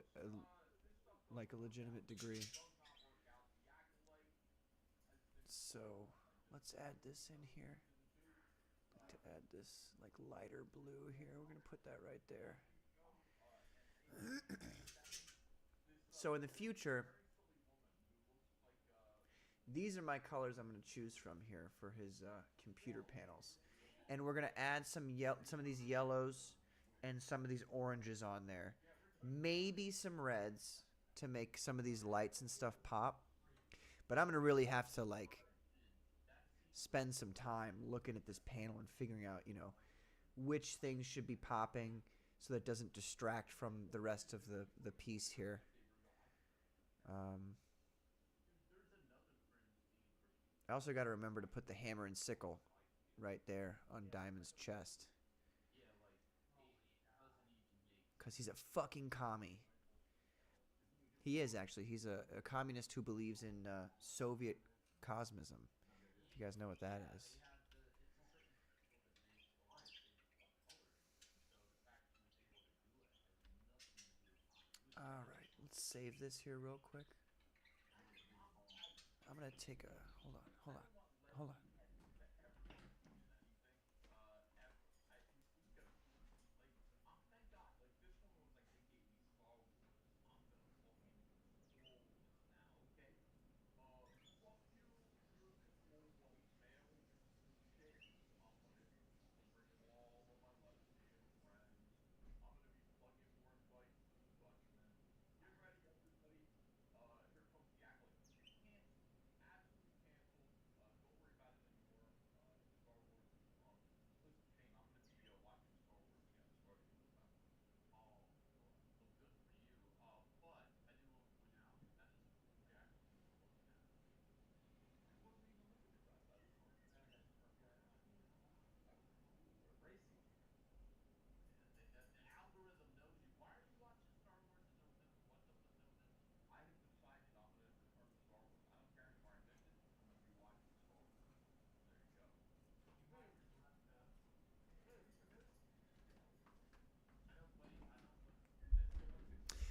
like a legitimate degree. So let's add this in here. I'd like to add this like lighter blue here. We're gonna put that right there. So in the future, these are my colors I'm going to choose from here for his computer panels. And we're going to add some of these yellows and some of these oranges on there. Maybe some reds to make some of these lights and stuff pop. But I'm going to really have to like spend some time looking at this panel and figuring out, which things should be popping so that it doesn't distract from the rest of the piece here. I also got to remember to put the hammer and sickle right there on Diamond's chest. Because he's a fucking commie. He is, actually. He's a communist who believes in Soviet cosmism. If you guys know what that is. Alright, let's save this here real quick. I'm going to take a... Hold on.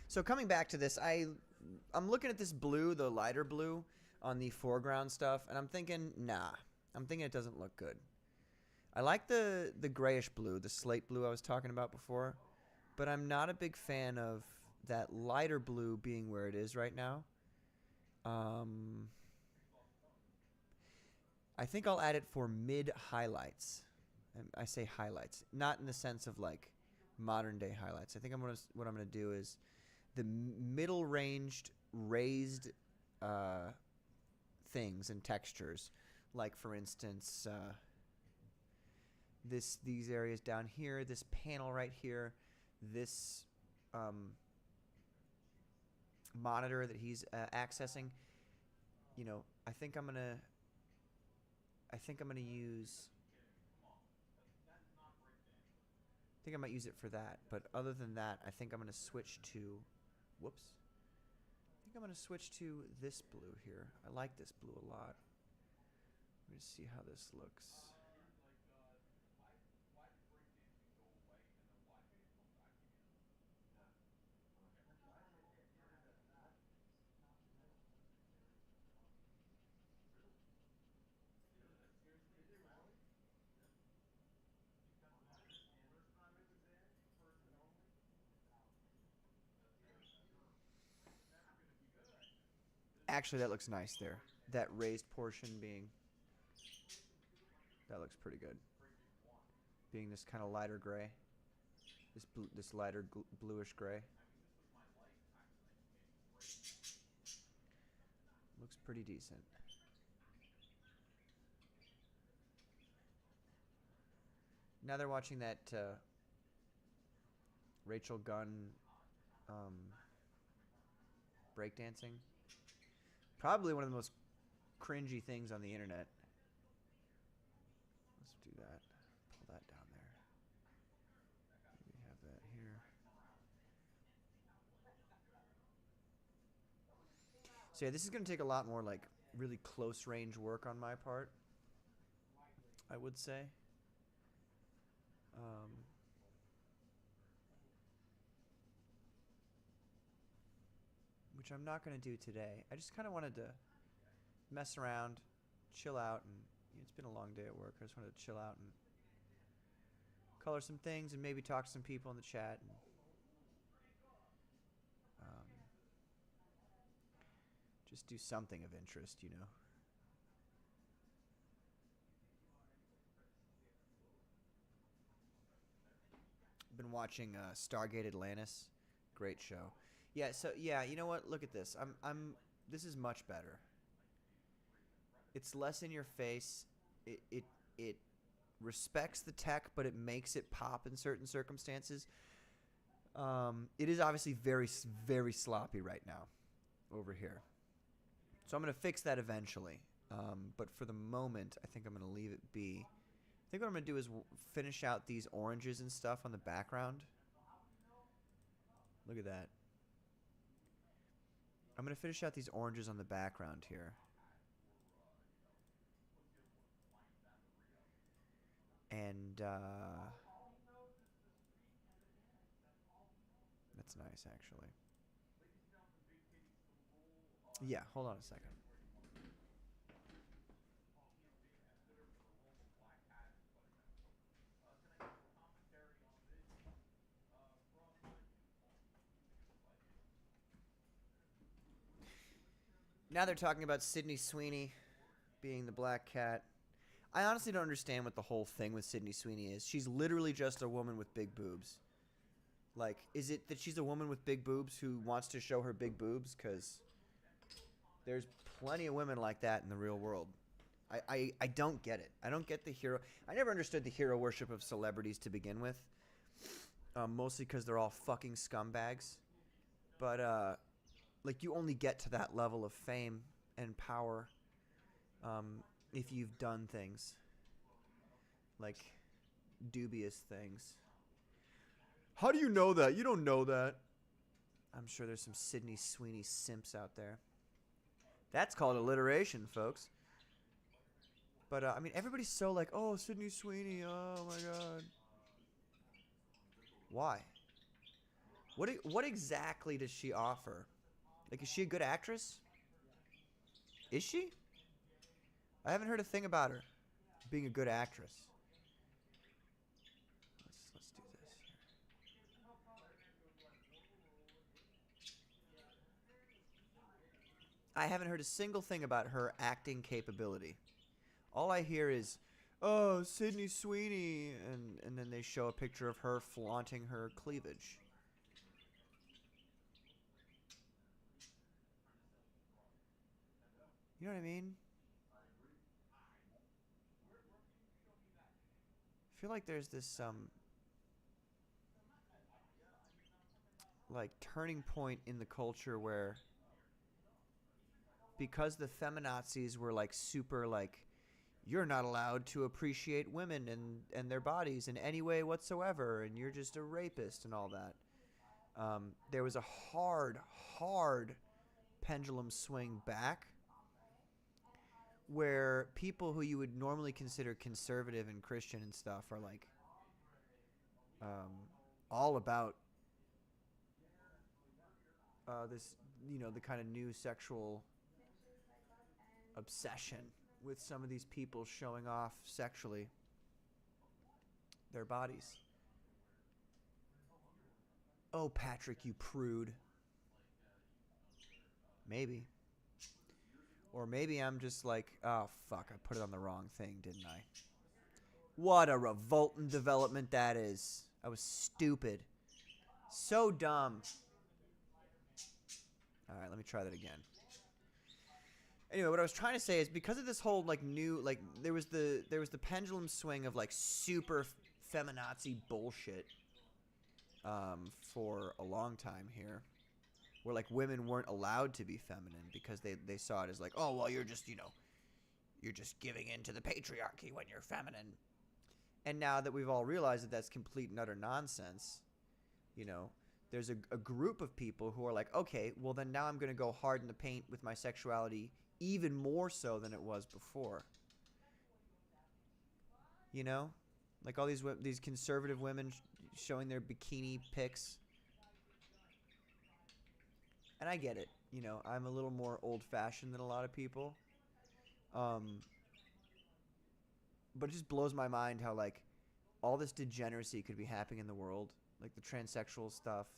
So coming back to this, I I'm looking at this blue, the lighter blue, on the foreground stuff, and I'm thinking, nah. I'm thinking it doesn't look good. I like the grayish blue, the slate blue I was talking about before, but I'm not a big fan of that lighter blue being where it is right now. I think I'll add it for mid highlights. I say highlights, not in the sense of like modern day highlights. I think what I'm gonna do is the middle ranged raised things and textures, like for instance these areas down here, this panel right here, this monitor that he's accessing. You know, I think I'm gonna use. I think I might use it for that, but other than that, I think I'm gonna switch to. Whoops. I think I'm gonna switch to this blue here. I like this blue a lot. Let me see how this looks. Actually, that looks nice there. That raised portion being. That looks pretty good. Being this kind of lighter gray. This lighter bluish gray. Looks pretty decent. Now they're watching that Rachel Gunn breakdancing. Probably one of the most cringy things on the internet. Let's do that. Pull that down there. We have that here. So yeah, this is going to take a lot more like really close range work on my part, I would say. Which I'm not going to do today. I just kind of wanted to mess around, chill out, and it's been a long day at work. I just wanted to chill out and color some things and maybe talk to some people in the chat. And, just do something of interest, you know. Been watching Stargate Atlantis. Great show. Yeah, so yeah, you know what? Look at this. This is much better. It's less in your face. It respects the tech, but it makes it pop in certain circumstances. It is obviously very, very sloppy right now over here. So I'm going to fix that eventually. But for the moment, I think I'm going to leave it be. I think what I'm going to do is finish out these oranges and stuff on the background. Look at that. I'm going to finish out these oranges on the background here. And that's nice, actually. Yeah, hold on a second. Now they're talking about Sydney Sweeney being the black cat. I honestly don't understand what the whole thing with Sydney Sweeney is. She's literally just a woman with big boobs. Like, is it that she's a woman with big boobs who wants to show her big boobs? Because there's plenty of women like that in the real world. I don't get it. I don't get the hero. I never understood the hero worship of celebrities to begin with. Mostly because they're all fucking scumbags. But, like, you only get to that level of fame and power if you've done things. Like, dubious things. How do you know that? You don't know that. I'm sure there's some Sydney Sweeney simps out there. That's called alliteration, folks. But, I mean, everybody's so like, oh, Sydney Sweeney, oh my god. Why? What exactly does she offer? Like, is she a good actress? Is she? I haven't heard a thing about her being a good actress. Let's do this here. I haven't heard a single thing about her acting capability. All I hear is, "Oh, Sydney Sweeney," and then they show a picture of her flaunting her cleavage. You know what I mean? I feel like there's this like turning point in the culture where because the feminazis were like super like you're not allowed to appreciate women and their bodies in any way whatsoever, and you're just a rapist and all that. There was a hard pendulum swing back where people who you would normally consider conservative and Christian and stuff are like um, all about this, the kind of new sexual obsession with some of these people showing off sexually their bodies. Oh, Patrick, you prude. Maybe. Or maybe I'm just like, oh, fuck, I put it on the wrong thing, didn't I? What a revolting development that is. I was stupid. So dumb. All right, let me try that again. Anyway, what I was trying to say is because of this whole like new like there was the pendulum swing of like super feminazi bullshit for a long time here, where like women weren't allowed to be feminine because they saw it as like, oh well, you're just giving in to the patriarchy when you're feminine. And now that we've all realized that that's complete and utter nonsense, you know, there's a group of people who are like, okay, well then now I'm going to go hard in the paint with my sexuality even more so than it was before. You know, like all these conservative women showing their bikini pics, and I get it. I'm a little more old-fashioned than a lot of people, um, but it just blows my mind how like all this degeneracy could be happening in the world, like the transsexual stuff,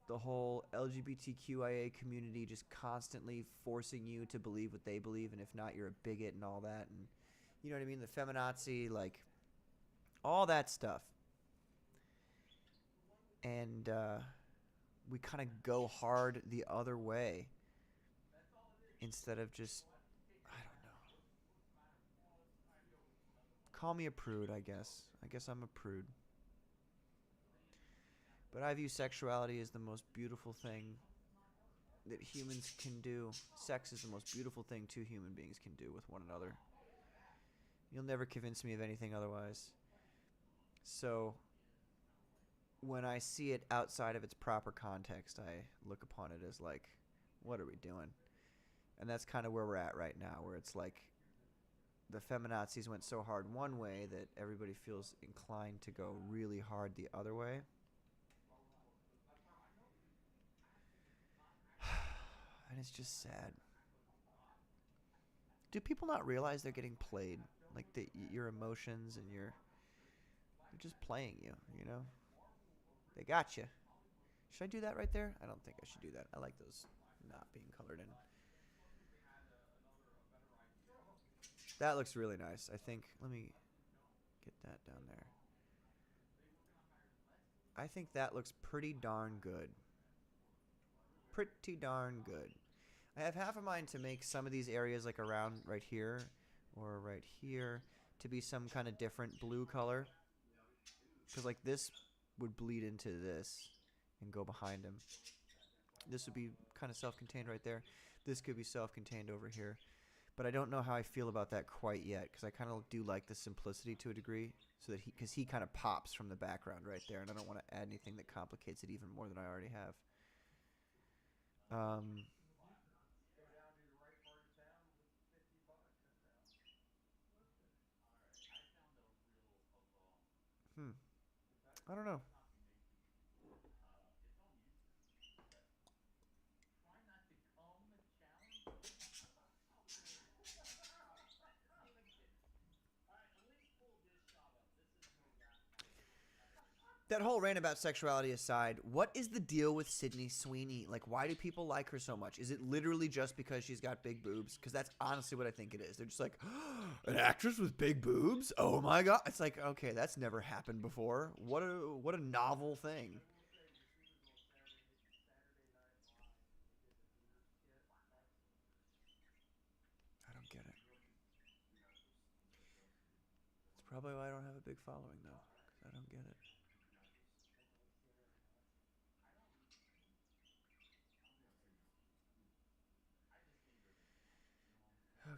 the whole LGBTQIA community just constantly forcing you to believe what they believe, and if not, you're a bigot and all that, and you know what I mean? The feminazi, like all that stuff, and we kind of go hard the other way instead of just, I don't know. Call me a prude, I guess. I guess I'm a prude. But I view sexuality as the most beautiful thing that humans can do. Sex is the most beautiful thing two human beings can do with one another. You'll never convince me of anything otherwise. So, when I see it outside of its proper context, I look upon it as like, what are we doing? And that's kind of where we're at right now, where it's like the feminazis went so hard one way that everybody feels inclined to go really hard the other way. And it's just sad. Do people not realize they're getting played? Like your emotions and they're just playing you, you know? They got you. Should I do that right there? I don't think I should do that. I like those not being colored in. That looks really nice. I think, let me get that down there. I think that looks pretty darn good. Pretty darn good. I have half a mind to make some of these areas like around right here or right here to be some kind of different blue color. Because like this would bleed into this and go behind him. This would be kind of self-contained right there. This could be self-contained over here. But I don't know how I feel about that quite yet, because I kind of do like the simplicity to a degree, so that because he kind of pops from the background right there, and I don't want to add anything that complicates it even more than I already have. Um, I don't know. That whole rant about sexuality aside, what is the deal with Sydney Sweeney? Like, why do people like her so much? Is it literally just because she's got big boobs? Because that's honestly what I think it is. They're just like, an actress with big boobs? Oh my god! It's like, okay, that's never happened before. What a novel thing. I don't get it. It's probably why I don't have a big following though, because I don't get it. Okay.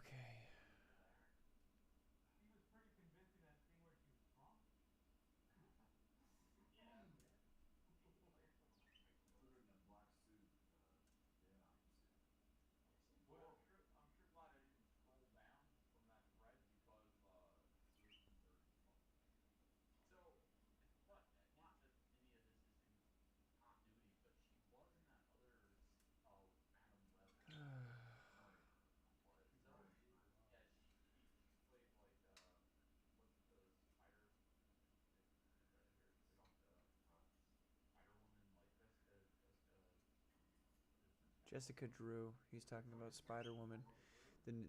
Jessica Drew. He's talking about Spider Woman,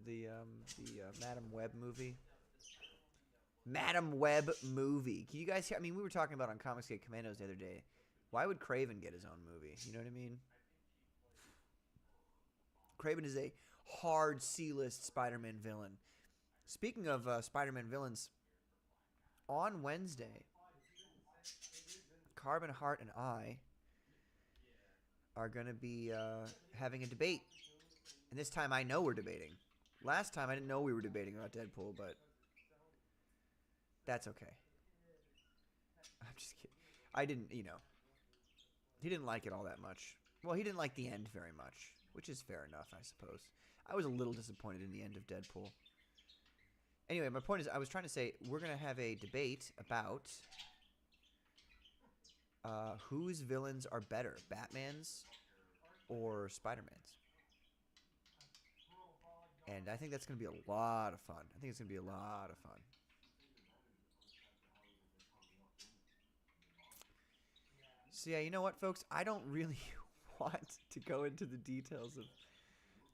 the Madam Web movie. Madam Web movie. Can you guys hear? I mean, we were talking about on Comics Get Commandos the other day. Why would Craven get his own movie? You know what I mean? Craven is a hard C-list Spider-Man villain. Speaking of Spider-Man villains, on Wednesday, Carbon Heart and I are going to be having a debate. And this time I know we're debating. Last time I didn't know we were debating about Deadpool, but that's okay. I'm just kidding. I didn't, he didn't like it all that much. Well, he didn't like the end very much, which is fair enough, I suppose. I was a little disappointed in the end of Deadpool. Anyway, my point is, I was trying to say we're going to have a debate about whose villains are better, Batman's or Spider-Man's. And I think that's going to be a lot of fun. I think it's going to be a lot of fun. So yeah, you know what, folks? I don't really want to go into the details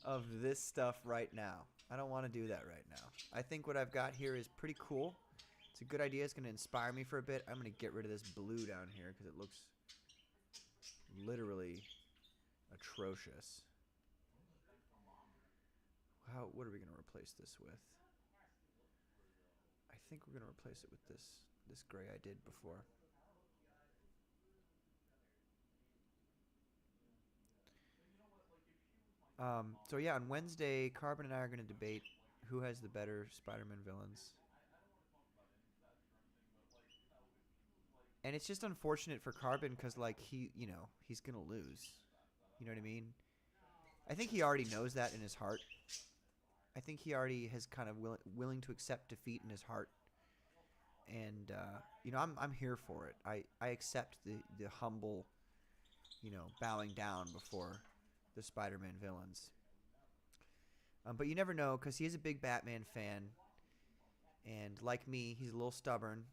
of this stuff right now. I don't want to do that right now. I think what I've got here is pretty cool. It's a good idea. It's going to inspire me for a bit. I'm going to get rid of this blue down here because it looks literally atrocious. What are we going to replace this with? I think we're going to replace it with this gray I did before. So yeah, on Wednesday, Carbon and I are going to debate who has the better Spider-Man villains. And it's just unfortunate for Carbon because, like, he's going to lose. You know what I mean? I think he already knows that in his heart. I think he already has kind of willing to accept defeat in his heart. And, I'm here for it. I accept the humble, bowing down before the Spider-Man villains. But you never know because he is a big Batman fan. And like me, he's a little stubborn.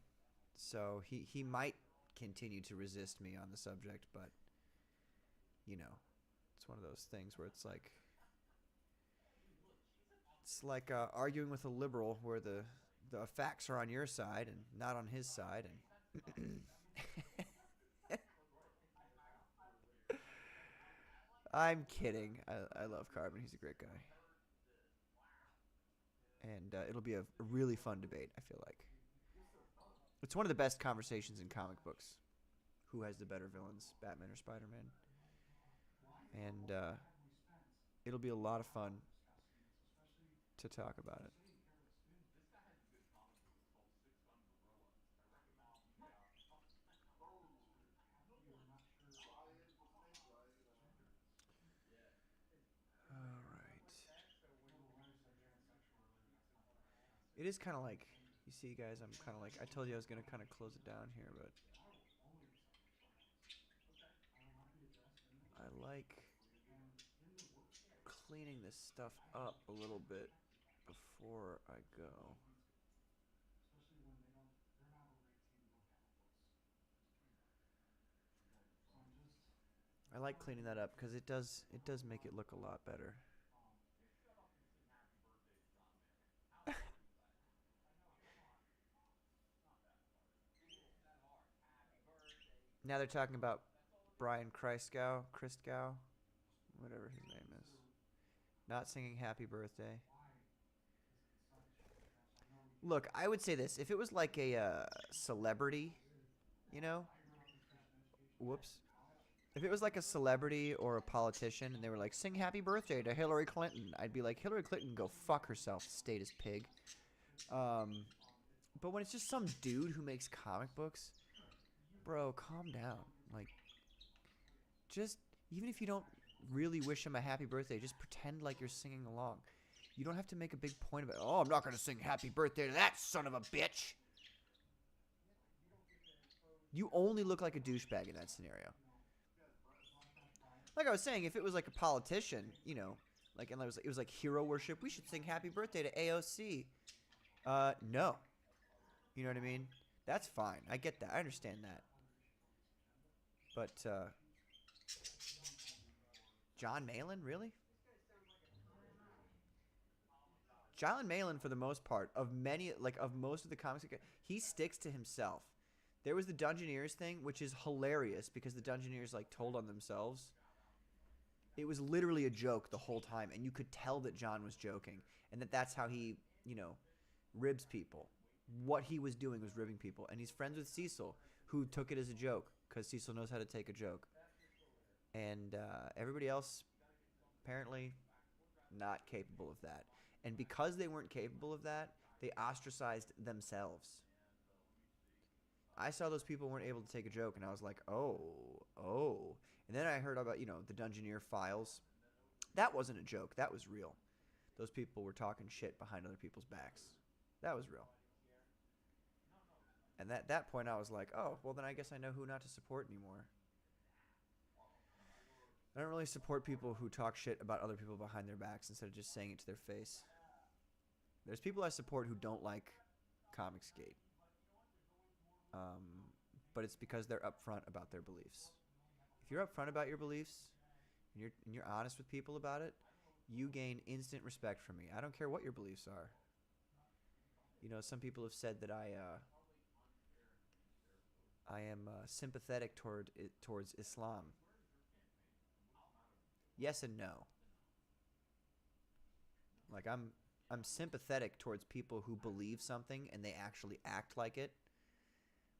So he might continue to resist me on the subject. But, it's one of those things where it's like arguing with a liberal where the facts are on your side and not on his side. And I'm kidding. I love Carbon. He's a great guy. And it'll be a really fun debate, I feel like. It's one of the best conversations in comic books. Who has the better villains, Batman or Spider-Man? And it'll be a lot of fun to talk about it. All right. It is kind of like, you see, guys, I'm kind of like, I told you I was going to kind of close it down here, but I like cleaning this stuff up a little bit before I go. I like cleaning that up because it does make it look a lot better. Now they're talking about Brian Christgau, whatever his name is, not singing Happy Birthday. Look, I would say this: if it was like a celebrity, you know, whoops. If it was like a celebrity or a politician and they were like, sing happy birthday to Hillary Clinton, I'd be like, Hillary Clinton, go fuck herself, statist pig. Um, but when it's just some dude who makes comic books, bro, calm down. Like, just, even if you don't really wish him a happy birthday, just pretend like you're singing along. You don't have to make a big point of it. Oh, I'm not going to sing happy birthday to that son of a bitch. You only look like a douchebag in that scenario. Like I was saying, if it was like a politician, you know, like, and it was like hero worship, we should sing happy birthday to AOC. No. You know what I mean? That's fine. I get that. I understand that. But, John Malin, really? John Malin, for the most part, of most of the comics, he sticks to himself. There was the Dungeoneers thing, which is hilarious because the Dungeoneers, like, told on themselves. It was literally a joke the whole time, and you could tell that John was joking, and that's how he, you know, ribs people. What he was doing was ribbing people, and he's friends with Cecil, who took it as a joke, because Cecil knows how to take a joke. And everybody else, apparently, not capable of that. And because they weren't capable of that, they ostracized themselves. I saw those people weren't able to take a joke, and I was like, oh, oh. And then I heard about, you know, the Dungeoneer files. That wasn't a joke. That was real. Those people were talking shit behind other people's backs. That was real. And at that point, I was like, oh, well, then I guess I know who not to support anymore. I don't really support people who talk shit about other people behind their backs instead of just saying it to their face. There's people I support who don't like Comicsgate. But it's because they're upfront about their beliefs. If you're upfront about your beliefs and you're honest with people about it, you gain instant respect from me. I don't care what your beliefs are. You know, some people have said that I am sympathetic towards Islam. Yes and no. Like I'm sympathetic towards people who believe something and they actually act like it.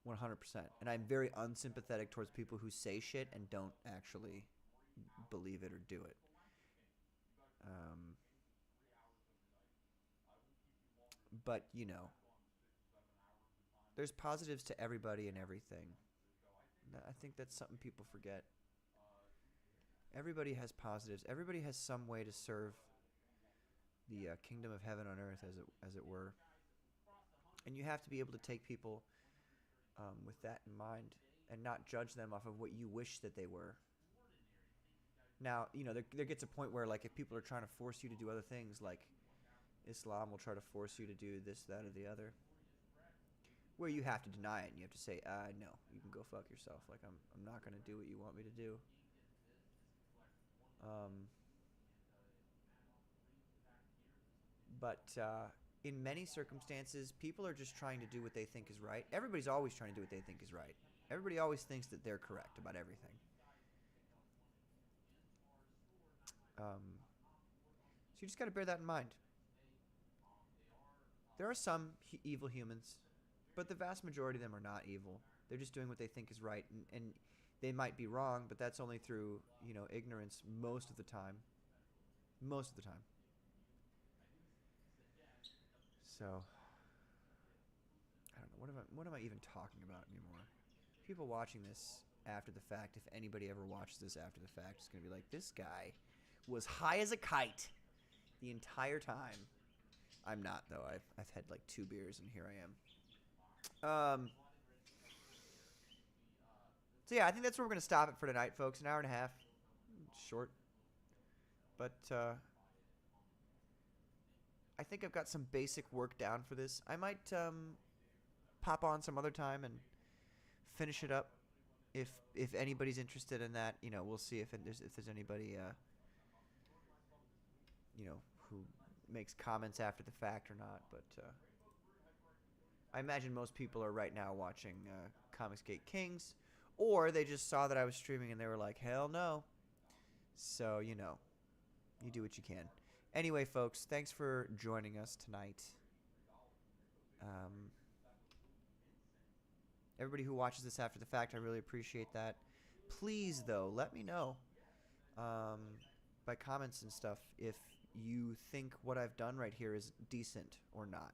100%. And I'm very unsympathetic towards people who say shit and don't actually believe it or do it. But, you know, there's positives to everybody and everything. I think that's something people forget. Everybody has positives. Everybody has some way to serve the kingdom of heaven on earth, as it were. And you have to be able to take people with that in mind and not judge them off of what you wish that they were. Now, you know, there gets a point where, like, if people are trying to force you to do other things, like Islam will try to force you to do this, that, or the other, where you have to deny it and you have to say, no, you can go fuck yourself. Like, I'm not going to do what you want me to do. But in many circumstances, people are just trying to do what they think is right. Everybody's always trying to do what they think is right. Everybody always thinks that they're correct about everything. So you just got to bear that in mind. There are some evil humans, but the vast majority of them are not evil. They're just doing what they think is right, and they might be wrong, but that's only through, you know, ignorance most of the time. Most of the time. So, I don't know. What am I even talking about anymore? People watching this after the fact, if anybody ever watches this after the fact, is going to be like, this guy was high as a kite the entire time. I'm not, though. I've had like 2 beers, and here I am. So yeah, I think that's where we're going to stop it for tonight, folks. An hour and a half. Short. But I think I've got some basic work down for this. I might pop on some other time and finish it up if anybody's interested in that, we'll see if there's anybody who makes comments after the fact or not. But I imagine most people are right now watching Comicsgate Kings, or they just saw that I was streaming and they were like, hell no. So, you do what you can. Anyway, folks, thanks for joining us tonight. Everybody who watches this after the fact, I really appreciate that. Please, though, let me know by comments and stuff if you think what I've done right here is decent or not.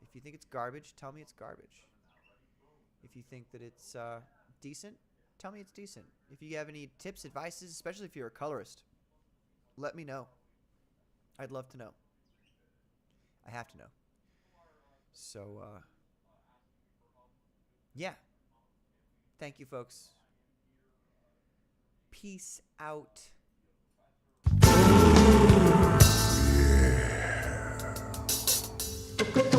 If you think it's garbage, tell me it's garbage. If you think that it's decent, tell me it's decent. If you have any tips, advices, especially if you're a colorist, let me know. I'd love to know. I have to know. So, yeah. Thank you, folks. Peace out. Yeah.